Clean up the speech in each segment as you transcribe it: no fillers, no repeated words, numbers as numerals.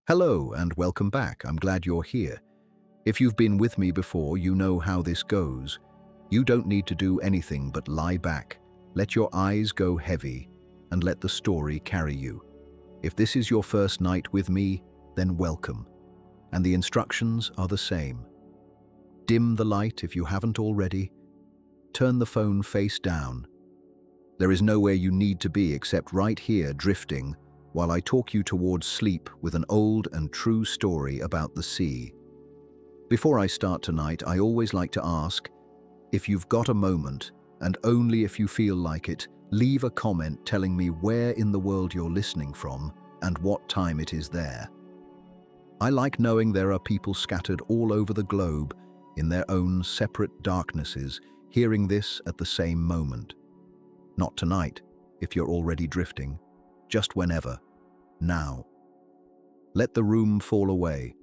Hello and welcome back. I'm glad you're here. If you've been with me before, you know how this goes. You don't need to do anything but lie back, let your eyes go heavy, and let the story carry you. If this is your first night with me, then welcome. And the instructions are the same. Dim the light if you haven't already. Turn the phone face down. There is nowhere you need to be except right here drifting, while I talk you towards sleep with an old and true story about the sea. Before I start tonight, I always like to ask, if you've got a moment, and only if you feel like it, leave a comment telling me where in the world you're listening from and what time it is there. I like knowing there are people scattered all over the globe in their own separate darknesses, hearing this at the same moment. Not tonight, if you're already drifting, just whenever. Now. Let the room fall away.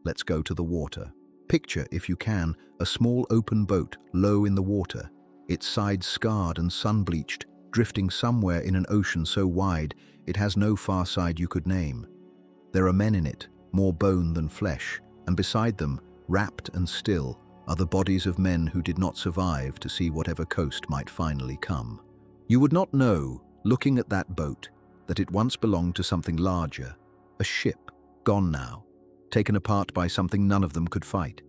Let's go to the water. Picture, if you can, a small open boat low in the water, its sides scarred and sun-bleached, drifting somewhere in an ocean so wide it has no far side you could name. There are men in it, more bone than flesh, and beside them, wrapped and still, are the bodies of men who did not survive to see whatever coast might finally come. You would not know, looking at that boat, that it once belonged to something larger, a ship, gone now, taken apart by something none of them could fight.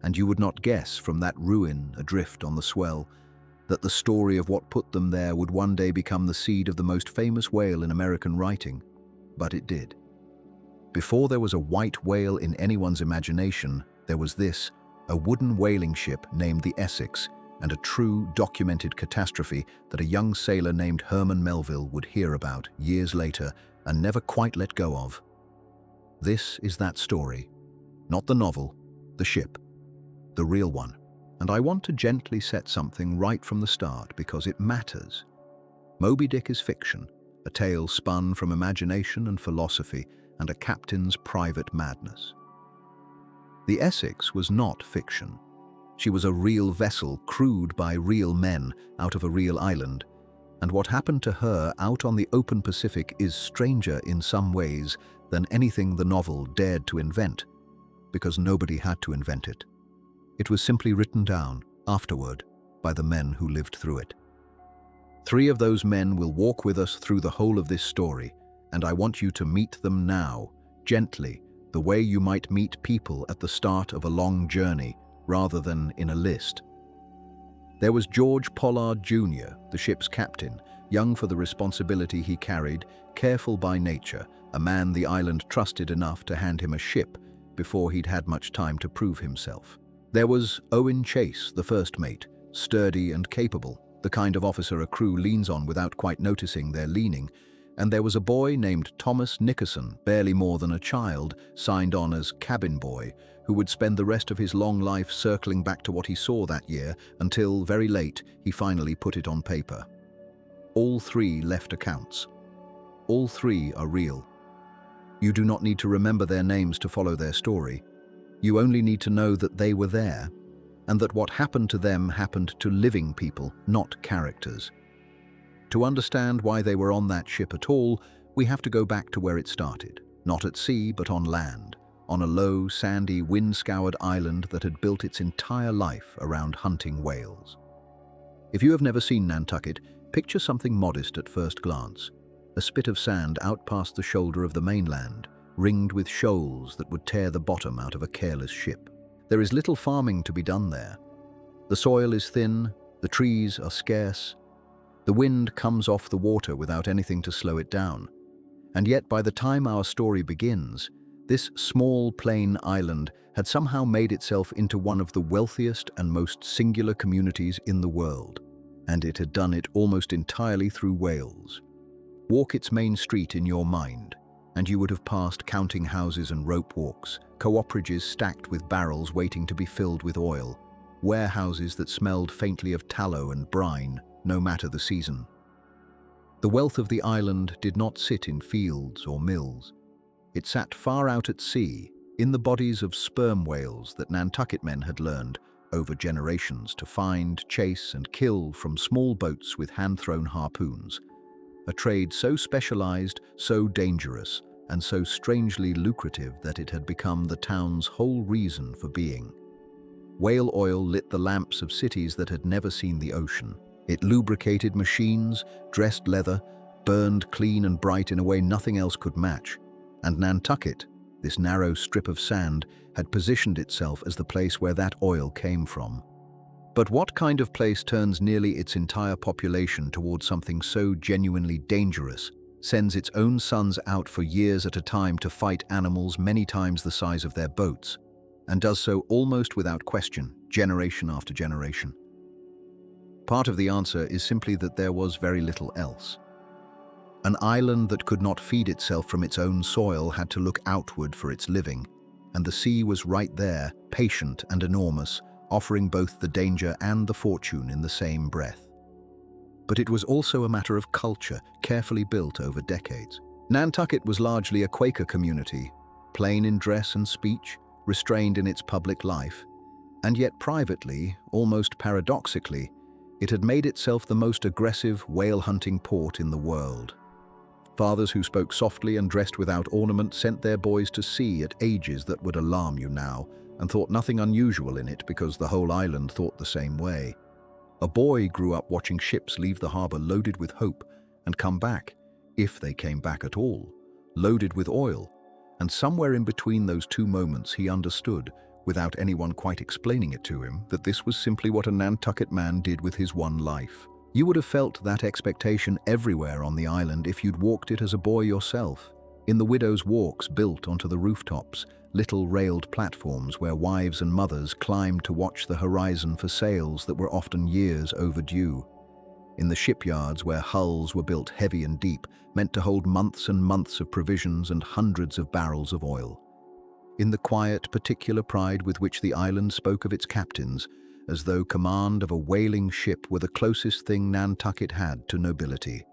And you would not guess from that ruin adrift on the swell that the story of what put them there would one day become the seed of the most famous whale in American writing, but it did. Before there was a white whale in anyone's imagination, there was this, a wooden whaling ship named the Essex, and a true documented catastrophe that a young sailor named Herman Melville would hear about years later and never quite let go of. This is that story. Not the novel, the ship, the real one. And I want to gently set something right from the start because it matters. Moby-Dick is fiction, a tale spun from imagination and philosophy and a captain's private madness. The Essex was not fiction. She was a real vessel crewed by real men out of a real island, and what happened to her out on the open Pacific is stranger in some ways than anything the novel dared to invent, because nobody had to invent it. It was simply written down, afterward, by the men who lived through it. 3 of those men will walk with us through the whole of this story, and I want you to meet them now, gently, the way you might meet people at the start of a long journey, rather than in a list. There was George Pollard Jr., the ship's captain, young for the responsibility he carried, careful by nature, a man the island trusted enough to hand him a ship before he'd had much time to prove himself. There was Owen Chase, the first mate, sturdy and capable, the kind of officer a crew leans on without quite noticing they're leaning, and there was a boy named Thomas Nickerson, barely more than a child, signed on as cabin boy, who would spend the rest of his long life circling back to what he saw that year until, very late, he finally put it on paper. All 3 left accounts. All 3 are real. You do not need to remember their names to follow their story. You only need to know that they were there, and that what happened to them happened to living people, not characters. To understand why they were on that ship at all, we have to go back to where it started, not at sea but on land, on a low, sandy, wind-scoured island that had built its entire life around hunting whales. If you have never seen Nantucket, picture something modest at first glance, a spit of sand out past the shoulder of the mainland, ringed with shoals that would tear the bottom out of a careless ship. There is little farming to be done there. The soil is thin, the trees are scarce, the wind comes off the water without anything to slow it down. And yet by the time our story begins, this small plain island had somehow made itself into one of the wealthiest and most singular communities in the world, and it had done it almost entirely through whales. Walk its main street in your mind, and you would have passed counting houses and rope walks, cooperatives stacked with barrels waiting to be filled with oil, warehouses that smelled faintly of tallow and brine, no matter the season. The wealth of the island did not sit in fields or mills. It sat far out at sea, in the bodies of sperm whales that Nantucket men had learned, over generations, to find, chase, and kill from small boats with hand-thrown harpoons. A trade so specialized, so dangerous, and so strangely lucrative that it had become the town's whole reason for being. Whale oil lit the lamps of cities that had never seen the ocean. It lubricated machines, dressed leather, burned clean and bright in a way nothing else could match. And Nantucket, this narrow strip of sand, had positioned itself as the place where that oil came from. But what kind of place turns nearly its entire population towards something so genuinely dangerous, sends its own sons out for years at a time to fight animals many times the size of their boats, and does so almost without question, generation after generation? Part of the answer is simply that there was very little else. An island that could not feed itself from its own soil had to look outward for its living, and the sea was right there, patient and enormous, offering both the danger and the fortune in the same breath. But it was also a matter of culture, carefully built over decades. Nantucket was largely a Quaker community, plain in dress and speech, restrained in its public life, and yet privately, almost paradoxically, it had made itself the most aggressive whale-hunting port in the world. Fathers who spoke softly and dressed without ornament sent their boys to sea at ages that would alarm you now, and thought nothing unusual in it because the whole island thought the same way. A boy grew up watching ships leave the harbor loaded with hope and come back, if they came back at all, loaded with oil, and somewhere in between those two moments he understood, without anyone quite explaining it to him, that this was simply what a Nantucket man did with his one life. You would have felt that expectation everywhere on the island if you'd walked it as a boy yourself. In the widows' walks built onto the rooftops, little railed platforms where wives and mothers climbed to watch the horizon for sails that were often years overdue. In the shipyards where hulls were built heavy and deep, meant to hold months and months of provisions and hundreds of barrels of oil. In the quiet, particular pride with which the island spoke of its captains, as though command of a whaling ship were the closest thing Nantucket had to nobility.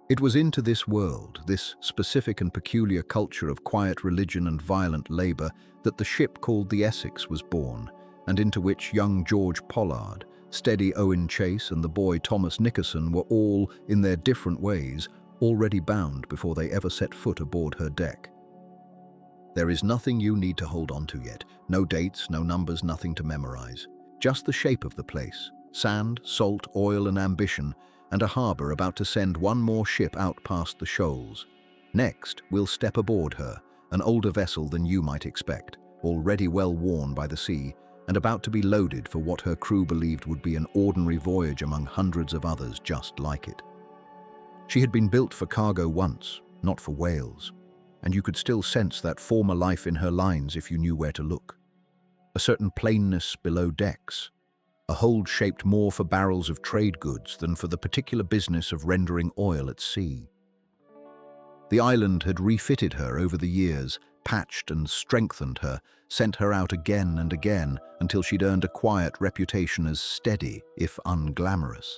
It was into this world, this specific and peculiar culture of quiet religion and violent labor, that the ship called the Essex was born, and into which young George Pollard, steady Owen Chase, and the boy Thomas Nickerson were all, in their different ways, already bound before they ever set foot aboard her deck. There is nothing you need to hold on to yet, no dates, no numbers, nothing to memorize. Just the shape of the place, sand, salt, oil and ambition, and a harbor about to send one more ship out past the shoals. Next, we'll step aboard her, an older vessel than you might expect, already well worn by the sea, and about to be loaded for what her crew believed would be an ordinary voyage among hundreds of others just like it. She had been built for cargo once, not for whales, and you could still sense that former life in her lines if you knew where to look. A certain plainness below decks, a hold shaped more for barrels of trade goods than for the particular business of rendering oil at sea. The island had refitted her over the years, patched and strengthened her, sent her out again and again until she'd earned a quiet reputation as steady, if unglamorous.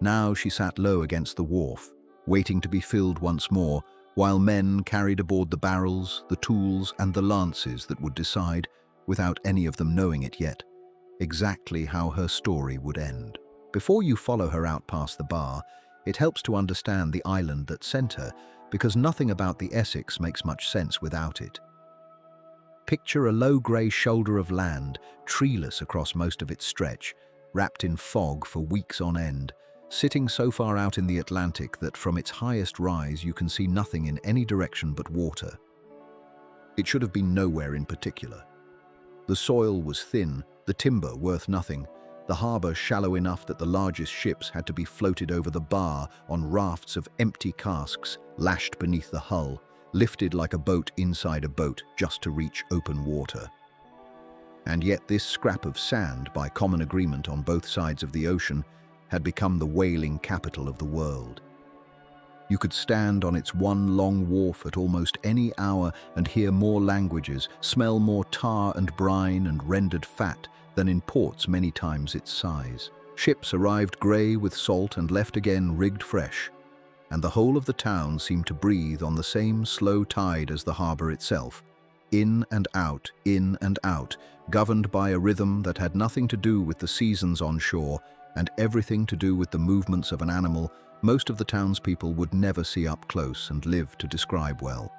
Now she sat low against the wharf, waiting to be filled once more, while men carried aboard the barrels, the tools, and the lances that would decide, without any of them knowing it yet, exactly how her story would end. Before you follow her out past the bar, it helps to understand the island that sent her, because nothing about the Essex makes much sense without it. Picture a low grey shoulder of land, treeless across most of its stretch, wrapped in fog for weeks on end, sitting so far out in the Atlantic that from its highest rise you can see nothing in any direction but water. It should have been nowhere in particular. The soil was thin, the timber worth nothing, the harbour shallow enough that the largest ships had to be floated over the bar on rafts of empty casks lashed beneath the hull, lifted like a boat inside a boat just to reach open water. And yet this scrap of sand, by common agreement on both sides of the ocean, had become the whaling capital of the world. You could stand on its one long wharf at almost any hour and hear more languages, smell more tar and brine and rendered fat than in ports many times its size. Ships arrived grey with salt and left again rigged fresh, and the whole of the town seemed to breathe on the same slow tide as the harbour itself, in and out, governed by a rhythm that had nothing to do with the seasons on shore and everything to do with the movements of an animal Most of the townspeople would never see up close and live to describe well.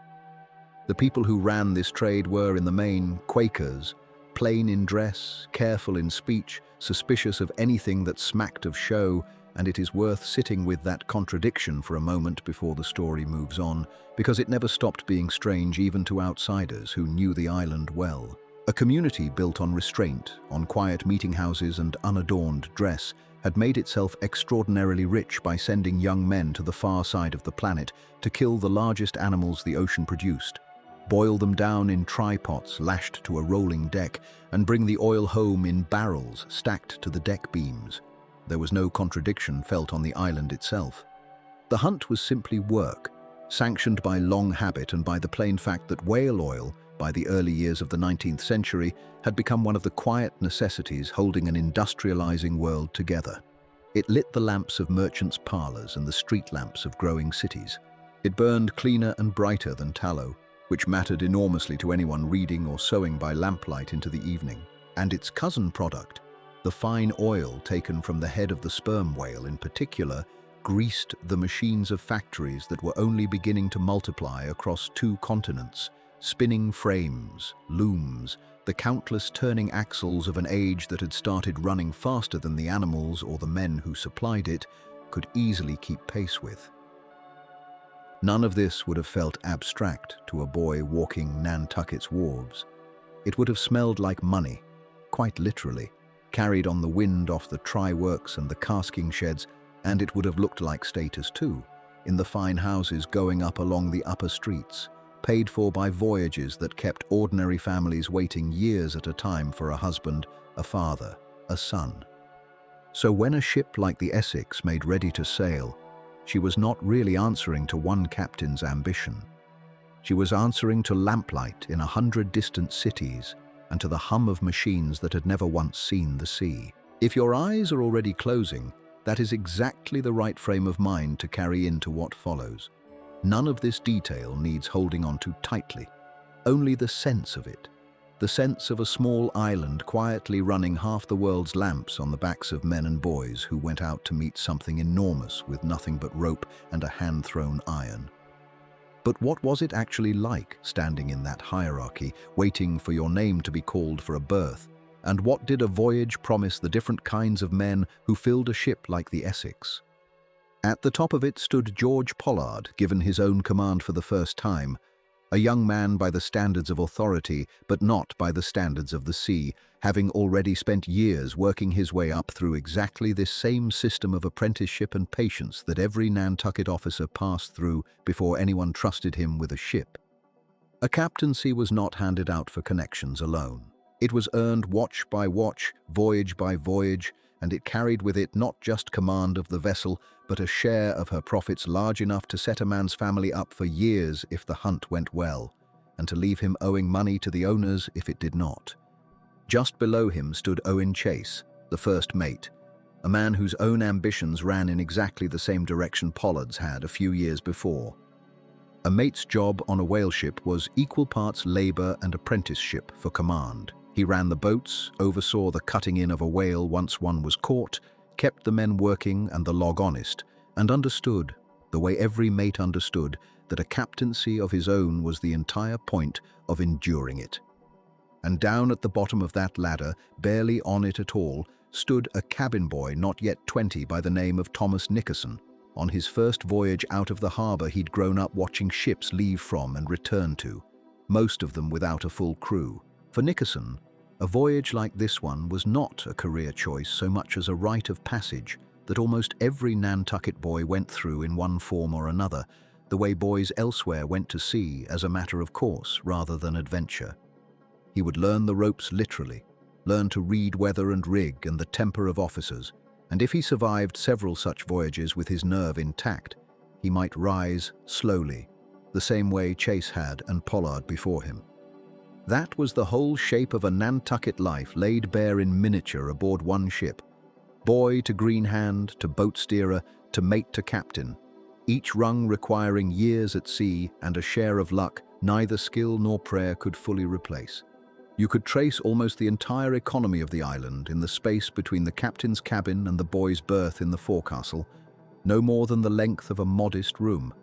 The people who ran this trade were, in the main, Quakers, plain in dress, careful in speech, suspicious of anything that smacked of show, and it is worth sitting with that contradiction for a moment before the story moves on, because it never stopped being strange even to outsiders who knew the island well. A community built on restraint, on quiet meeting houses and unadorned dress, had made itself extraordinarily rich by sending young men to the far side of the planet to kill the largest animals the ocean produced, boil them down in try-pots lashed to a rolling deck, and bring the oil home in barrels stacked to the deck beams. There was no contradiction felt on the island itself. The hunt was simply work, sanctioned by long habit and by the plain fact that whale oil, by the early years of the 19th century, had become one of the quiet necessities holding an industrializing world together. It lit the lamps of merchants' parlors and the street lamps of growing cities. It burned cleaner and brighter than tallow, which mattered enormously to anyone reading or sewing by lamplight into the evening. And its cousin product, the fine oil taken from the head of the sperm whale in particular, greased the machines of factories that were only beginning to multiply across 2 continents, spinning frames, looms, the countless turning axles of an age that had started running faster than the animals or the men who supplied it could easily keep pace with. None of this would have felt abstract to a boy walking Nantucket's wharves. It would have smelled like money, quite literally, carried on the wind off the try-works and the casking sheds, and it would have looked like status too, in the fine houses going up along the upper streets, paid for by voyages that kept ordinary families waiting years at a time for a husband, a father, a son. So when a ship like the Essex made ready to sail, she was not really answering to one captain's ambition. She was answering to lamplight in 100 distant cities and to the hum of machines that had never once seen the sea. If your eyes are already closing, that is exactly the right frame of mind to carry into what follows. None of this detail needs holding on to tightly, only the sense of it. The sense of a small island quietly running half the world's lamps on the backs of men and boys who went out to meet something enormous with nothing but rope and a hand-thrown iron. But what was it actually like, standing in that hierarchy, waiting for your name to be called for a berth? And what did a voyage promise the different kinds of men who filled a ship like the Essex? At the top of it stood George Pollard, given his own command for the first time, a young man by the standards of authority, but not by the standards of the sea, having already spent years working his way up through exactly this same system of apprenticeship and patience that every Nantucket officer passed through before anyone trusted him with a ship. A captaincy was not handed out for connections alone. It was earned watch by watch, voyage by voyage, and it carried with it not just command of the vessel, but a share of her profits large enough to set a man's family up for years if the hunt went well, and to leave him owing money to the owners if it did not. Just below him stood Owen Chase, the first mate, a man whose own ambitions ran in exactly the same direction Pollard's had a few years before. A mate's job on a whaleship was equal parts labor and apprenticeship for command. He ran the boats, oversaw the cutting in of a whale once one was caught, kept the men working and the log honest, and understood, the way every mate understood, that a captaincy of his own was the entire point of enduring it. And down at the bottom of that ladder, barely on it at all, stood a cabin boy not yet 20 by the name of Thomas Nickerson. On his first voyage out of the harbor, he'd grown up watching ships leave from and return to, most of them without a full crew. For Nickerson, a voyage like this one was not a career choice so much as a rite of passage that almost every Nantucket boy went through in one form or another, the way boys elsewhere went to sea as a matter of course rather than adventure. He would learn the ropes literally, learn to read weather and rig and the temper of officers, and if he survived several such voyages with his nerve intact, he might rise slowly, the same way Chase had and Pollard before him. That was the whole shape of a Nantucket life laid bare in miniature aboard one ship. Boy to green hand, to boat steerer, to mate to captain, each rung requiring years at sea and a share of luck neither skill nor prayer could fully replace. You could trace almost the entire economy of the island in the space between the captain's cabin and the boy's berth in the forecastle. no more than the length of a modest room,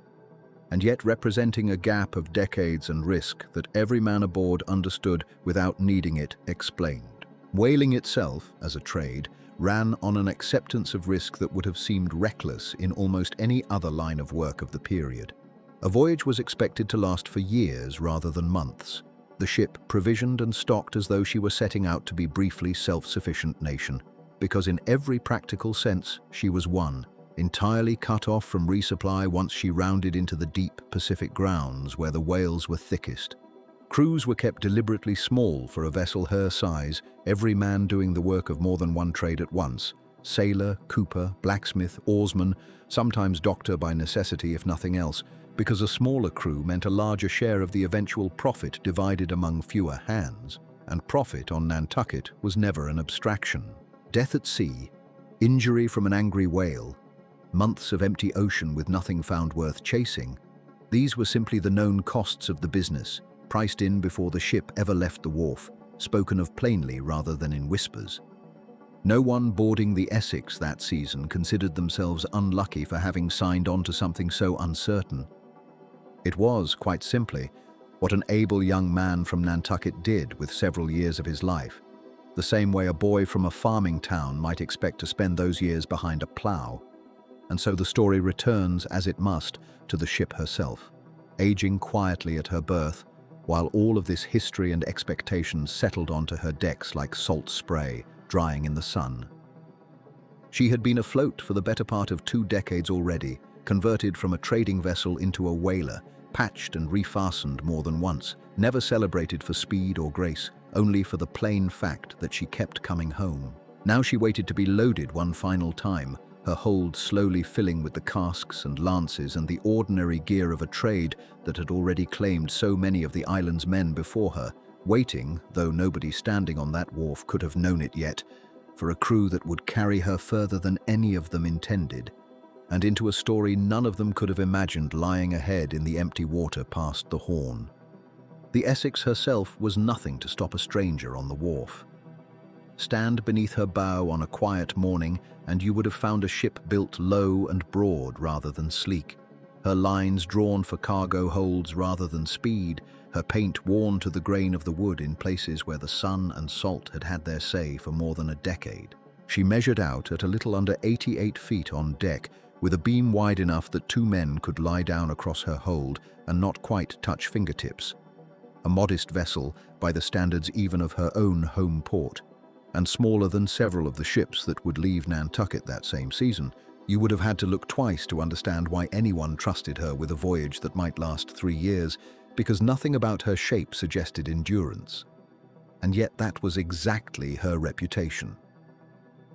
and yet representing a gap of decades and risk that every man aboard understood without needing it explained. Whaling itself, as a trade, ran on an acceptance of risk that would have seemed reckless in almost any other line of work of the period. A voyage was expected to last for years rather than months. The ship provisioned and stocked as though she were setting out to be briefly self-sufficient nation, because in every practical sense she was one, entirely cut off from resupply once she rounded into the deep Pacific grounds where the whales were thickest. Crews were kept deliberately small for a vessel her size, every man doing the work of more than one trade at once: sailor, cooper, blacksmith, oarsman, sometimes doctor by necessity if nothing else, because a smaller crew meant a larger share of the eventual profit divided among fewer hands, and profit on Nantucket was never an abstraction. Death at sea, injury from an angry whale, months of empty ocean with nothing found worth chasing, these were simply the known costs of the business, priced in before the ship ever left the wharf, spoken of plainly rather than in whispers. No one boarding the Essex that season considered themselves unlucky for having signed on to something so uncertain. It was, quite simply, what an able young man from Nantucket did with several years of his life, the same way a boy from a farming town might expect to spend those years behind a plough. And so the story returns, as it must, to the ship herself, aging quietly at her berth, while all of this history and expectation settled onto her decks like salt spray, drying in the sun. She had been afloat for the better part of 2 decades already, converted from a trading vessel into a whaler, patched and refastened more than once, never celebrated for speed or grace, only for the plain fact that she kept coming home. Now she waited to be loaded one final time, her hold slowly filling with the casks and lances and the ordinary gear of a trade that had already claimed so many of the island's men before her, waiting, though nobody standing on that wharf could have known it yet, for a crew that would carry her further than any of them intended, and into a story none of them could have imagined lying ahead in the empty water past the Horn. The Essex herself was nothing to stop a stranger on the wharf. Stand beneath her bow on a quiet morning and you would have found a ship built low and broad rather than sleek, her lines drawn for cargo holds rather than speed, her paint worn to the grain of the wood in places where the sun and salt had had their say for more than a decade. She measured out at a little under 88 feet on deck, with a beam wide enough that 2 men could lie down across her hold and not quite touch fingertips. A modest vessel by the standards even of her own home port, and smaller than several of the ships that would leave Nantucket that same season. You would have had to look twice to understand why anyone trusted her with a voyage that might last 3 years, because nothing about her shape suggested endurance. And yet that was exactly her reputation.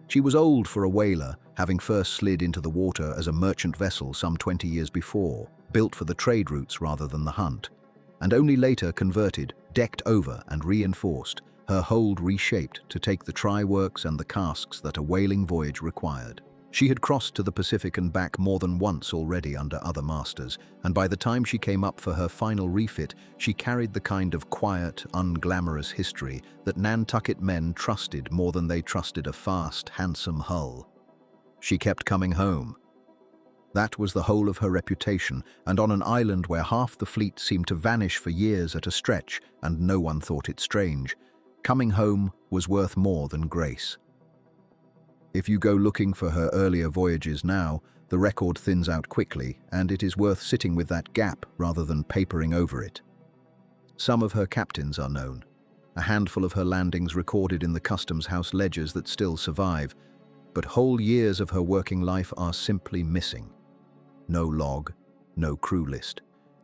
She was old for a whaler, having first slid into the water as a merchant vessel some 20 years before, built for the trade routes rather than the hunt, and only later converted, decked over and reinforced, her hold reshaped to take the try-works and the casks that a whaling voyage required. She had crossed to the Pacific and back more than once already under other masters, and by the time she came up for her final refit, she carried the kind of quiet, unglamorous history that Nantucket men trusted more than they trusted a fast, handsome hull. She kept coming home. That was the whole of her reputation, and on an island where half the fleet seemed to vanish for years at a stretch and no one thought it strange, coming home was worth more than grace. If you go looking for her earlier voyages now, the record thins out quickly, and it is worth sitting with that gap rather than papering over it. Some of her captains are known, a handful of her landings recorded in the customs house ledgers that still survive, but whole years of her working life are simply missing. No log, no crew list,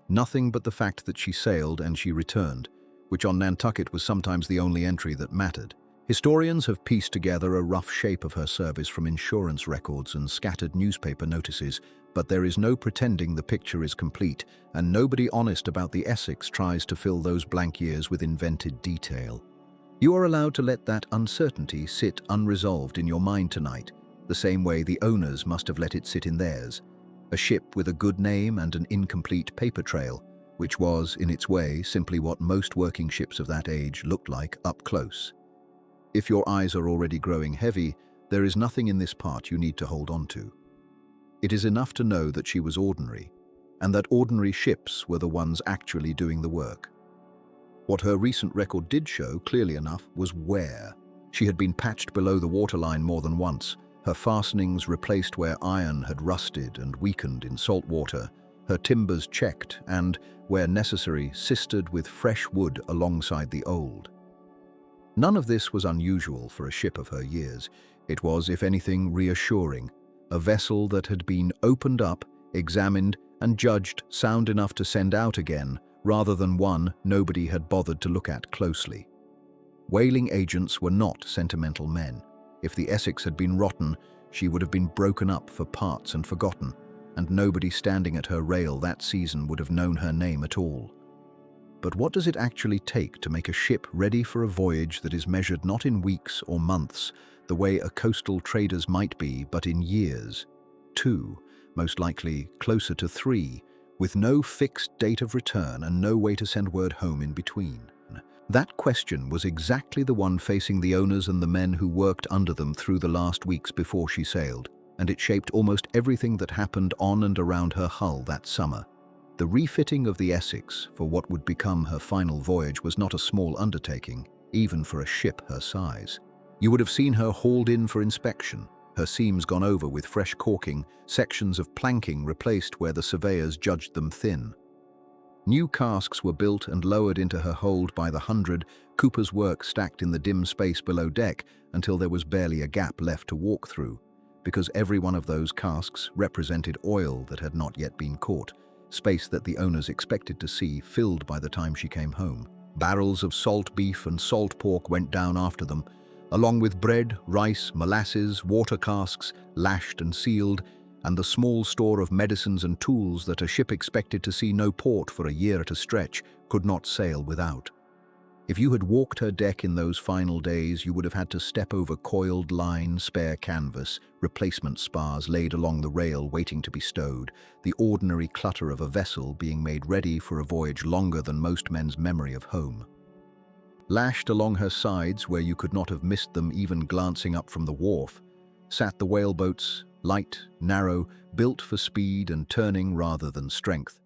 nothing but the fact that she sailed and she returned, which on Nantucket was sometimes the only entry that mattered. Historians have pieced together a rough shape of her service from insurance records and scattered newspaper notices, but there is no pretending the picture is complete, and nobody honest about the Essex tries to fill those blank years with invented detail. You are allowed to let that uncertainty sit unresolved in your mind tonight, the same way the owners must have let it sit in theirs. A ship with a good name and an incomplete paper trail, which was, in its way, simply what most working ships of that age looked like up close. If your eyes are already growing heavy, there is nothing in this part you need to hold on to. It is enough to know that she was ordinary, and that ordinary ships were the ones actually doing the work. What her recent record did show, clearly enough, was wear. She had been patched below the waterline more than once, her fastenings replaced where iron had rusted and weakened in salt water, her timbers checked and, where necessary, sistered with fresh wood alongside the old. None of this was unusual for a ship of her years. It was, if anything, reassuring. A vessel that had been opened up, examined, and judged sound enough to send out again, rather than one nobody had bothered to look at closely. Whaling agents were not sentimental men. If the Essex had been rotten, she would have been broken up for parts and forgotten, and nobody standing at her rail that season would have known her name at all. But what does it actually take to make a ship ready for a voyage that is measured not in weeks or months, the way a coastal trader's might be, but in years? 2, most likely closer to 3, with no fixed date of return and no way to send word home in between. That question was exactly the one facing the owners and the men who worked under them through the last weeks before she sailed, and it shaped almost everything that happened on and around her hull that summer. The refitting of the Essex for what would become her final voyage was not a small undertaking, even for a ship her size. You would have seen her hauled in for inspection, her seams gone over with fresh caulking, sections of planking replaced where the surveyors judged them thin. New casks were built and lowered into her hold by the 100, Cooper's work stacked in the dim space below deck until there was barely a gap left to walk through, because every one of those casks represented oil that had not yet been caught, space that the owners expected to see filled by the time she came home. Barrels of salt beef and salt pork went down after them, along with bread, rice, molasses, water casks, lashed and sealed, and the small store of medicines and tools that a ship expected to see no port for a year at a stretch could not sail without. If you had walked her deck in those final days, you would have had to step over coiled line, spare canvas, replacement spars laid along the rail waiting to be stowed, the ordinary clutter of a vessel being made ready for a voyage longer than most men's memory of home. Lashed along her sides, where you could not have missed them even glancing up from the wharf, sat the whaleboats, light, narrow, built for speed and turning rather than strength.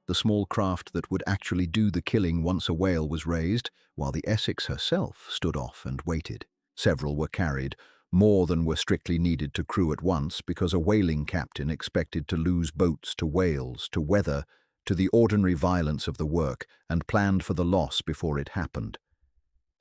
The small craft that would actually do the killing once a whale was raised, while the Essex herself stood off and waited. Several were carried, more than were strictly needed to crew at once, because a whaling captain expected to lose boats to whales, to weather, to the ordinary violence of the work, and planned for the loss before it happened.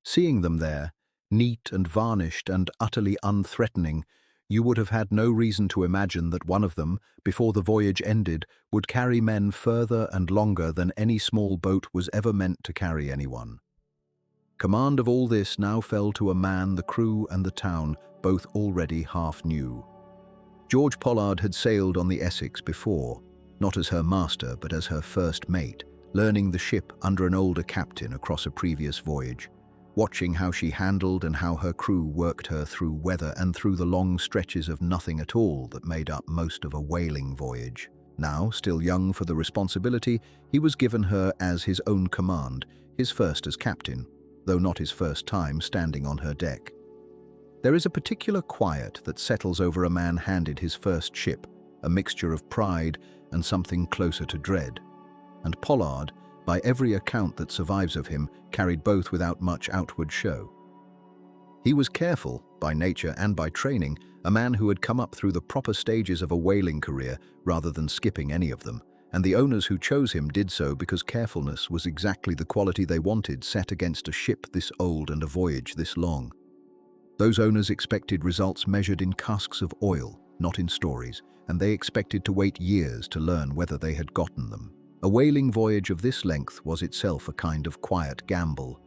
Seeing them there, neat and varnished and utterly unthreatening, you would have had no reason to imagine that one of them, before the voyage ended, would carry men further and longer than any small boat was ever meant to carry anyone. Command of all this now fell to a man the crew and the town both already half knew. George Pollard had sailed on the Essex before, not as her master but as her first mate, learning the ship under an older captain across a previous voyage, watching how she handled and how her crew worked her through weather and through the long stretches of nothing at all that made up most of a whaling voyage. Now, still young for the responsibility, he was given her as his own command, his first as captain, though not his first time standing on her deck. There is a particular quiet that settles over a man handed his first ship, a mixture of pride and something closer to dread. And Pollard, by every account that survives of him, carried both without much outward show. He was careful, by nature and by training, a man who had come up through the proper stages of a whaling career rather than skipping any of them, and the owners who chose him did so because carefulness was exactly the quality they wanted set against a ship this old and a voyage this long. Those owners expected results measured in casks of oil, not in stories, and they expected to wait years to learn whether they had gotten them. A whaling voyage of this length was itself a kind of quiet gamble.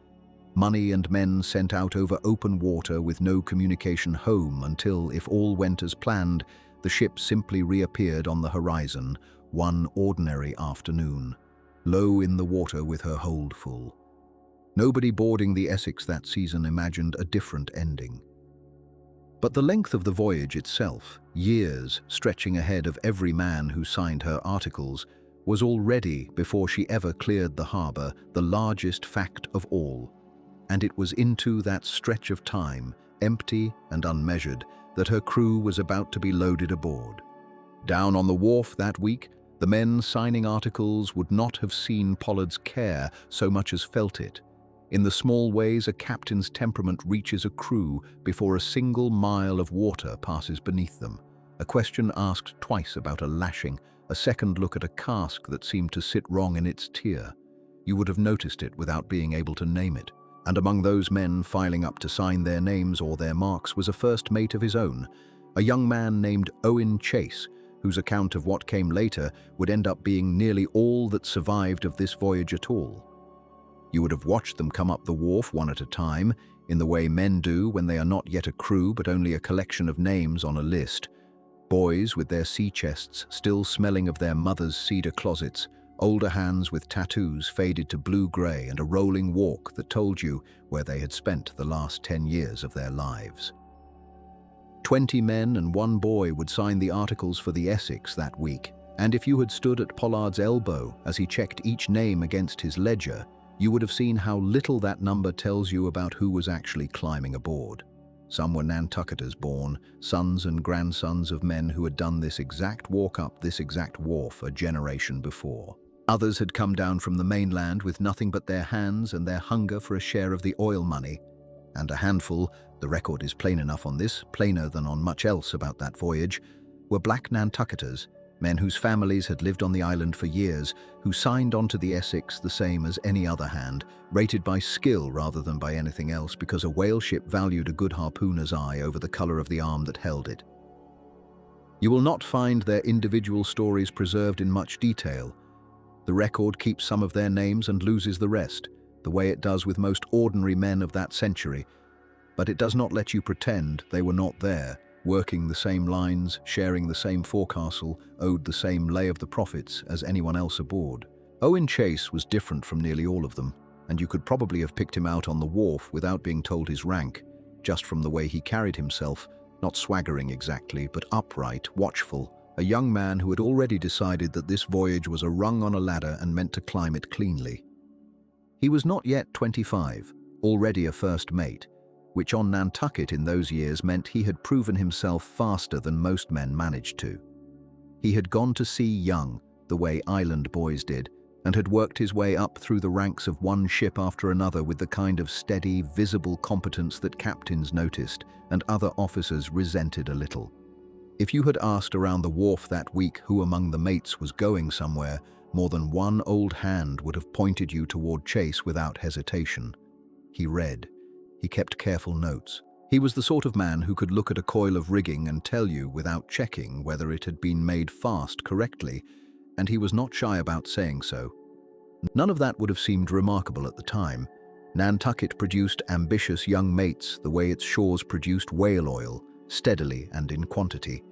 Money and men sent out over open water with no communication home until, if all went as planned, the ship simply reappeared on the horizon one ordinary afternoon, low in the water with her hold full. Nobody boarding the Essex that season imagined a different ending. But the length of the voyage itself, years stretching ahead of every man who signed her articles, was already, before she ever cleared the harbour, the largest fact of all. And it was into that stretch of time, empty and unmeasured, that her crew was about to be loaded aboard. Down on the wharf that week, the men signing articles would not have seen Pollard's care so much as felt it. In the small ways a captain's temperament reaches a crew before a single mile of water passes beneath them. A question asked twice about a lashing, a second look at a cask that seemed to sit wrong in its tier. You would have noticed it without being able to name it. And among those men filing up to sign their names or their marks was a first mate of his own, a young man named Owen Chase, whose account of what came later would end up being nearly all that survived of this voyage at all. You would have watched them come up the wharf one at a time, in the way men do when they are not yet a crew but only a collection of names on a list. Boys with their sea chests still smelling of their mother's cedar closets, older hands with tattoos faded to blue-grey and a rolling walk that told you where they had spent the last 10 years of their lives. 20 men and 1 boy would sign the articles for the Essex that week, and if you had stood at Pollard's elbow as he checked each name against his ledger, you would have seen how little that number tells you about who was actually climbing aboard. Some were Nantucketers born, sons and grandsons of men who had done this exact walk up this exact wharf a generation before. Others had come down from the mainland with nothing but their hands and their hunger for a share of the oil money. And a handful, the record is plain enough on this, plainer than on much else about that voyage, were black Nantucketers, men whose families had lived on the island for years, who signed onto the Essex the same as any other hand, rated by skill rather than by anything else because a whale ship valued a good harpooner's eye over the color of the arm that held it. You will not find their individual stories preserved in much detail. The record keeps some of their names and loses the rest, the way it does with most ordinary men of that century, but it does not let you pretend they were not there, working the same lines, sharing the same forecastle, owed the same lay of the profits as anyone else aboard. Owen Chase was different from nearly all of them, and you could probably have picked him out on the wharf without being told his rank, just from the way he carried himself, not swaggering exactly, but upright, watchful, a young man who had already decided that this voyage was a rung on a ladder and meant to climb it cleanly. He was not yet 25, already a first mate, which on Nantucket in those years meant he had proven himself faster than most men managed to. He had gone to sea young, the way island boys did, and had worked his way up through the ranks of one ship after another with the kind of steady, visible competence that captains noticed and other officers resented a little. If you had asked around the wharf that week who among the mates was going somewhere, more than one old hand would have pointed you toward Chase without hesitation. He read. He kept careful notes. He was the sort of man who could look at a coil of rigging and tell you without checking whether it had been made fast correctly, and he was not shy about saying so. None of that would have seemed remarkable at the time. Nantucket produced ambitious young mates the way its shores produced whale oil, steadily and in quantity.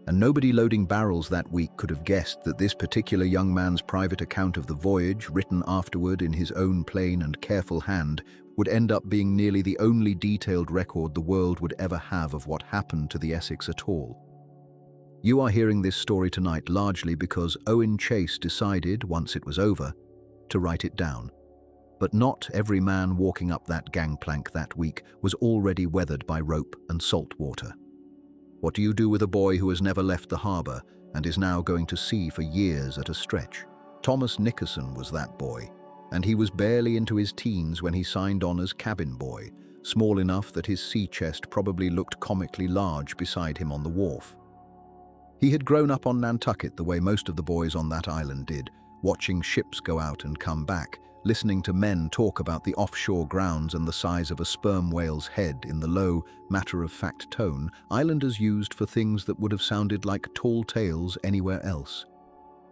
And nobody loading barrels that week could have guessed that this particular young man's private account of the voyage, written afterward in his own plain and careful hand, would end up being nearly the only detailed record the world would ever have of what happened to the Essex at all. You are hearing this story tonight largely because Owen Chase decided, once it was over, to write it down. But not every man walking up that gangplank that week was already weathered by rope and salt water. What do you do with a boy who has never left the harbour and is now going to sea for years at a stretch? Thomas Nickerson was that boy, and he was barely into his teens when he signed on as cabin boy, small enough that his sea chest probably looked comically large beside him on the wharf. He had grown up on Nantucket the way most of the boys on that island did, watching ships go out and come back, listening to men talk about the offshore grounds and the size of a sperm whale's head in the low, matter-of-fact tone islanders used for things that would have sounded like tall tales anywhere else.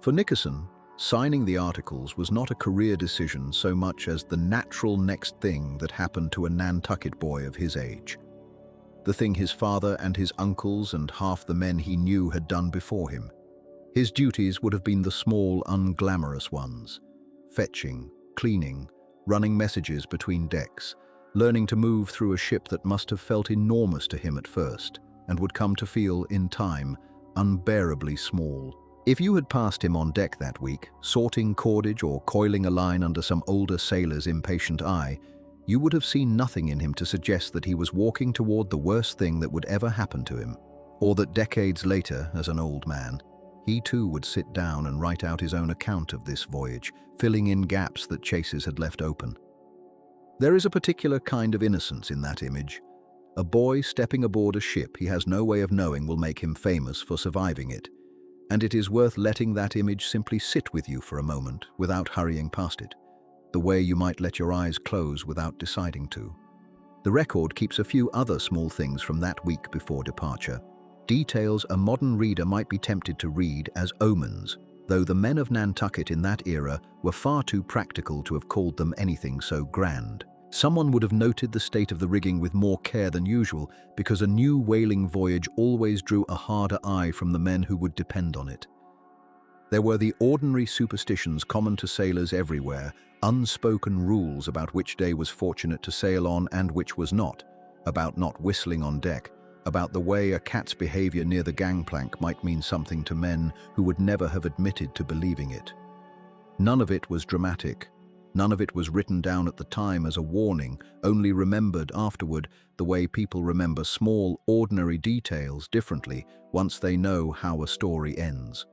For Nickerson, signing the articles was not a career decision so much as the natural next thing that happened to a Nantucket boy of his age. The thing his father and his uncles and half the men he knew had done before him. His duties would have been the small, unglamorous ones: fetching, cleaning, running messages between decks, learning to move through a ship that must have felt enormous to him at first, and would come to feel, in time, unbearably small. If you had passed him on deck that week, sorting cordage or coiling a line under some older sailor's impatient eye, you would have seen nothing in him to suggest that he was walking toward the worst thing that would ever happen to him, or that decades later, as an old man, He too would sit down and write out his own account of this voyage, filling in gaps that chasers had left open. There is a particular kind of innocence in that image. A boy stepping aboard a ship he has no way of knowing will make him famous for surviving it, and it is worth letting that image simply sit with you for a moment without hurrying past it, the way you might let your eyes close without deciding to. The record keeps a few other small things from that week before departure, details a modern reader might be tempted to read as omens, though the men of Nantucket in that era were far too practical to have called them anything so grand. Someone would have noted the state of the rigging with more care than usual, because a new whaling voyage always drew a harder eye from the men who would depend on it. There were the ordinary superstitions common to sailors everywhere, unspoken rules about which day was fortunate to sail on and which was not, about not whistling on deck, about the way a cat's behavior near the gangplank might mean something to men who would never have admitted to believing it. None of it was dramatic. None of it was written down at the time as a warning, only remembered afterward the way people remember small, ordinary details differently once they know how a story ends.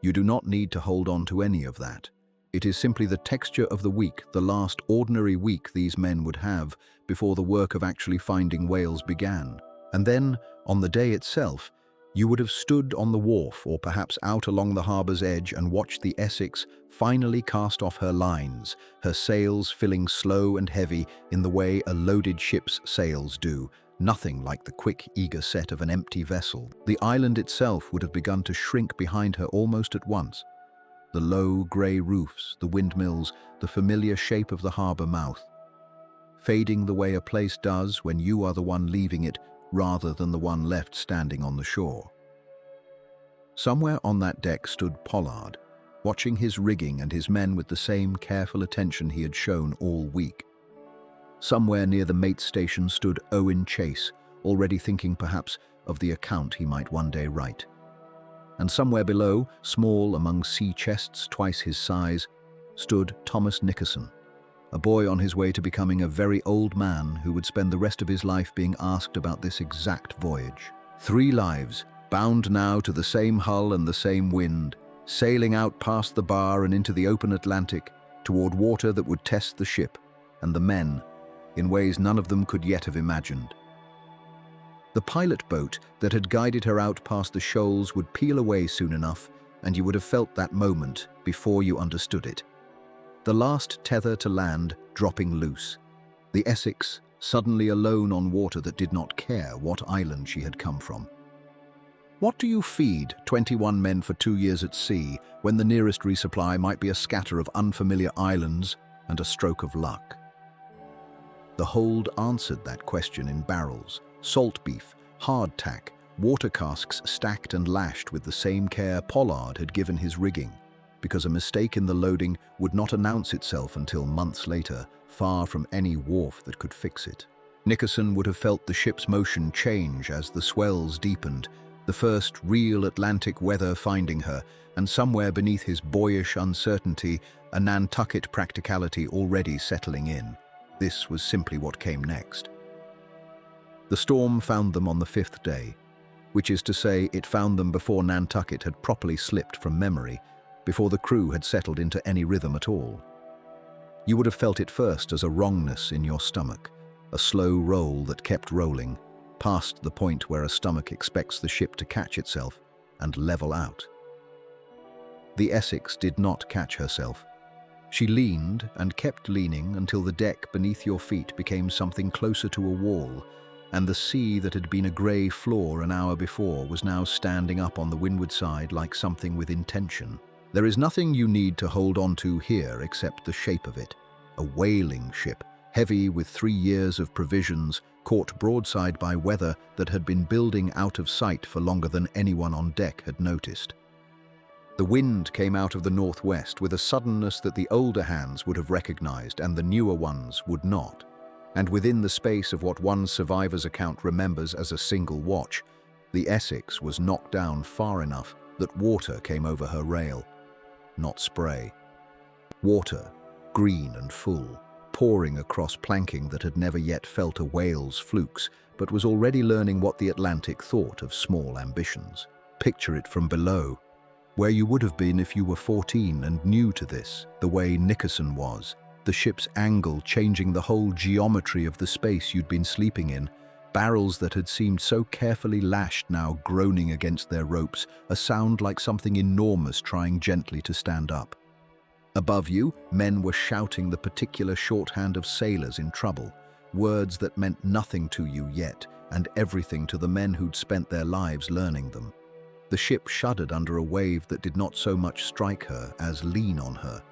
You do not need to hold on to any of that. It is simply the texture of the week, the last ordinary week these men would have before the work of actually finding whales began. And then, on the day itself, you would have stood on the wharf or perhaps out along the harbour's edge and watched the Essex finally cast off her lines, her sails filling slow and heavy in the way a loaded ship's sails do, nothing like the quick, eager set of an empty vessel. The island itself would have begun to shrink behind her almost at once. The low, grey roofs, the windmills, the familiar shape of the harbour mouth, fading the way a place does when you are the one leaving it rather than the one left standing on the shore. Somewhere on that deck stood Pollard, watching his rigging and his men with the same careful attention he had shown all week. Somewhere near the mate's station stood Owen Chase, already thinking perhaps of the account he might one day write. And somewhere below, small among sea chests twice his size, stood Thomas Nickerson, a boy on his way to becoming a very old man who would spend the rest of his life being asked about this exact voyage. 3 lives, bound now to the same hull and the same wind, sailing out past the bar and into the open Atlantic, toward water that would test the ship and the men in ways none of them could yet have imagined. The pilot boat that had guided her out past the shoals would peel away soon enough, and you would have felt that moment before you understood it. The last tether to land dropping loose. The Essex suddenly alone on water that did not care what island she had come from. What do you feed 21 men for 2 years at sea when the nearest resupply might be a scatter of unfamiliar islands and a stroke of luck? The hold answered that question in barrels, salt beef, hardtack, water casks stacked and lashed with the same care Pollard had given his rigging, because a mistake in the loading would not announce itself until months later, far from any wharf that could fix it. Nickerson would have felt the ship's motion change as the swells deepened, the first real Atlantic weather finding her, and somewhere beneath his boyish uncertainty, a Nantucket practicality already settling in. This was simply what came next. The storm found them on the 5th day, which is to say it found them before Nantucket had properly slipped from memory, before the crew had settled into any rhythm at all. You would have felt it first as a wrongness in your stomach, a slow roll that kept rolling, past the point where a stomach expects the ship to catch itself and level out. The Essex did not catch herself. She leaned and kept leaning until the deck beneath your feet became something closer to a wall, and the sea that had been a grey floor an hour before was now standing up on the windward side like something with intention. There is nothing you need to hold on to here except the shape of it. A whaling ship, heavy with 3 years of provisions, caught broadside by weather that had been building out of sight for longer than anyone on deck had noticed. The wind came out of the northwest with a suddenness that the older hands would have recognized and the newer ones would not. And within the space of what one survivor's account remembers as a single watch, the Essex was knocked down far enough that water came over her rail. Not spray. Water, green and full, pouring across planking that had never yet felt a whale's flukes, but was already learning what the Atlantic thought of small ambitions. Picture it from below. where you would have been if you were 14 and new to this, the way Nickerson was, the ship's angle changing the whole geometry of the space you'd been sleeping in, barrels that had seemed so carefully lashed now groaning against their ropes, a sound like something enormous trying gently to stand up. Above you, men were shouting the particular shorthand of sailors in trouble, words that meant nothing to you yet, and everything to the men who'd spent their lives learning them. The ship shuddered under a wave that did not so much strike her as lean on her.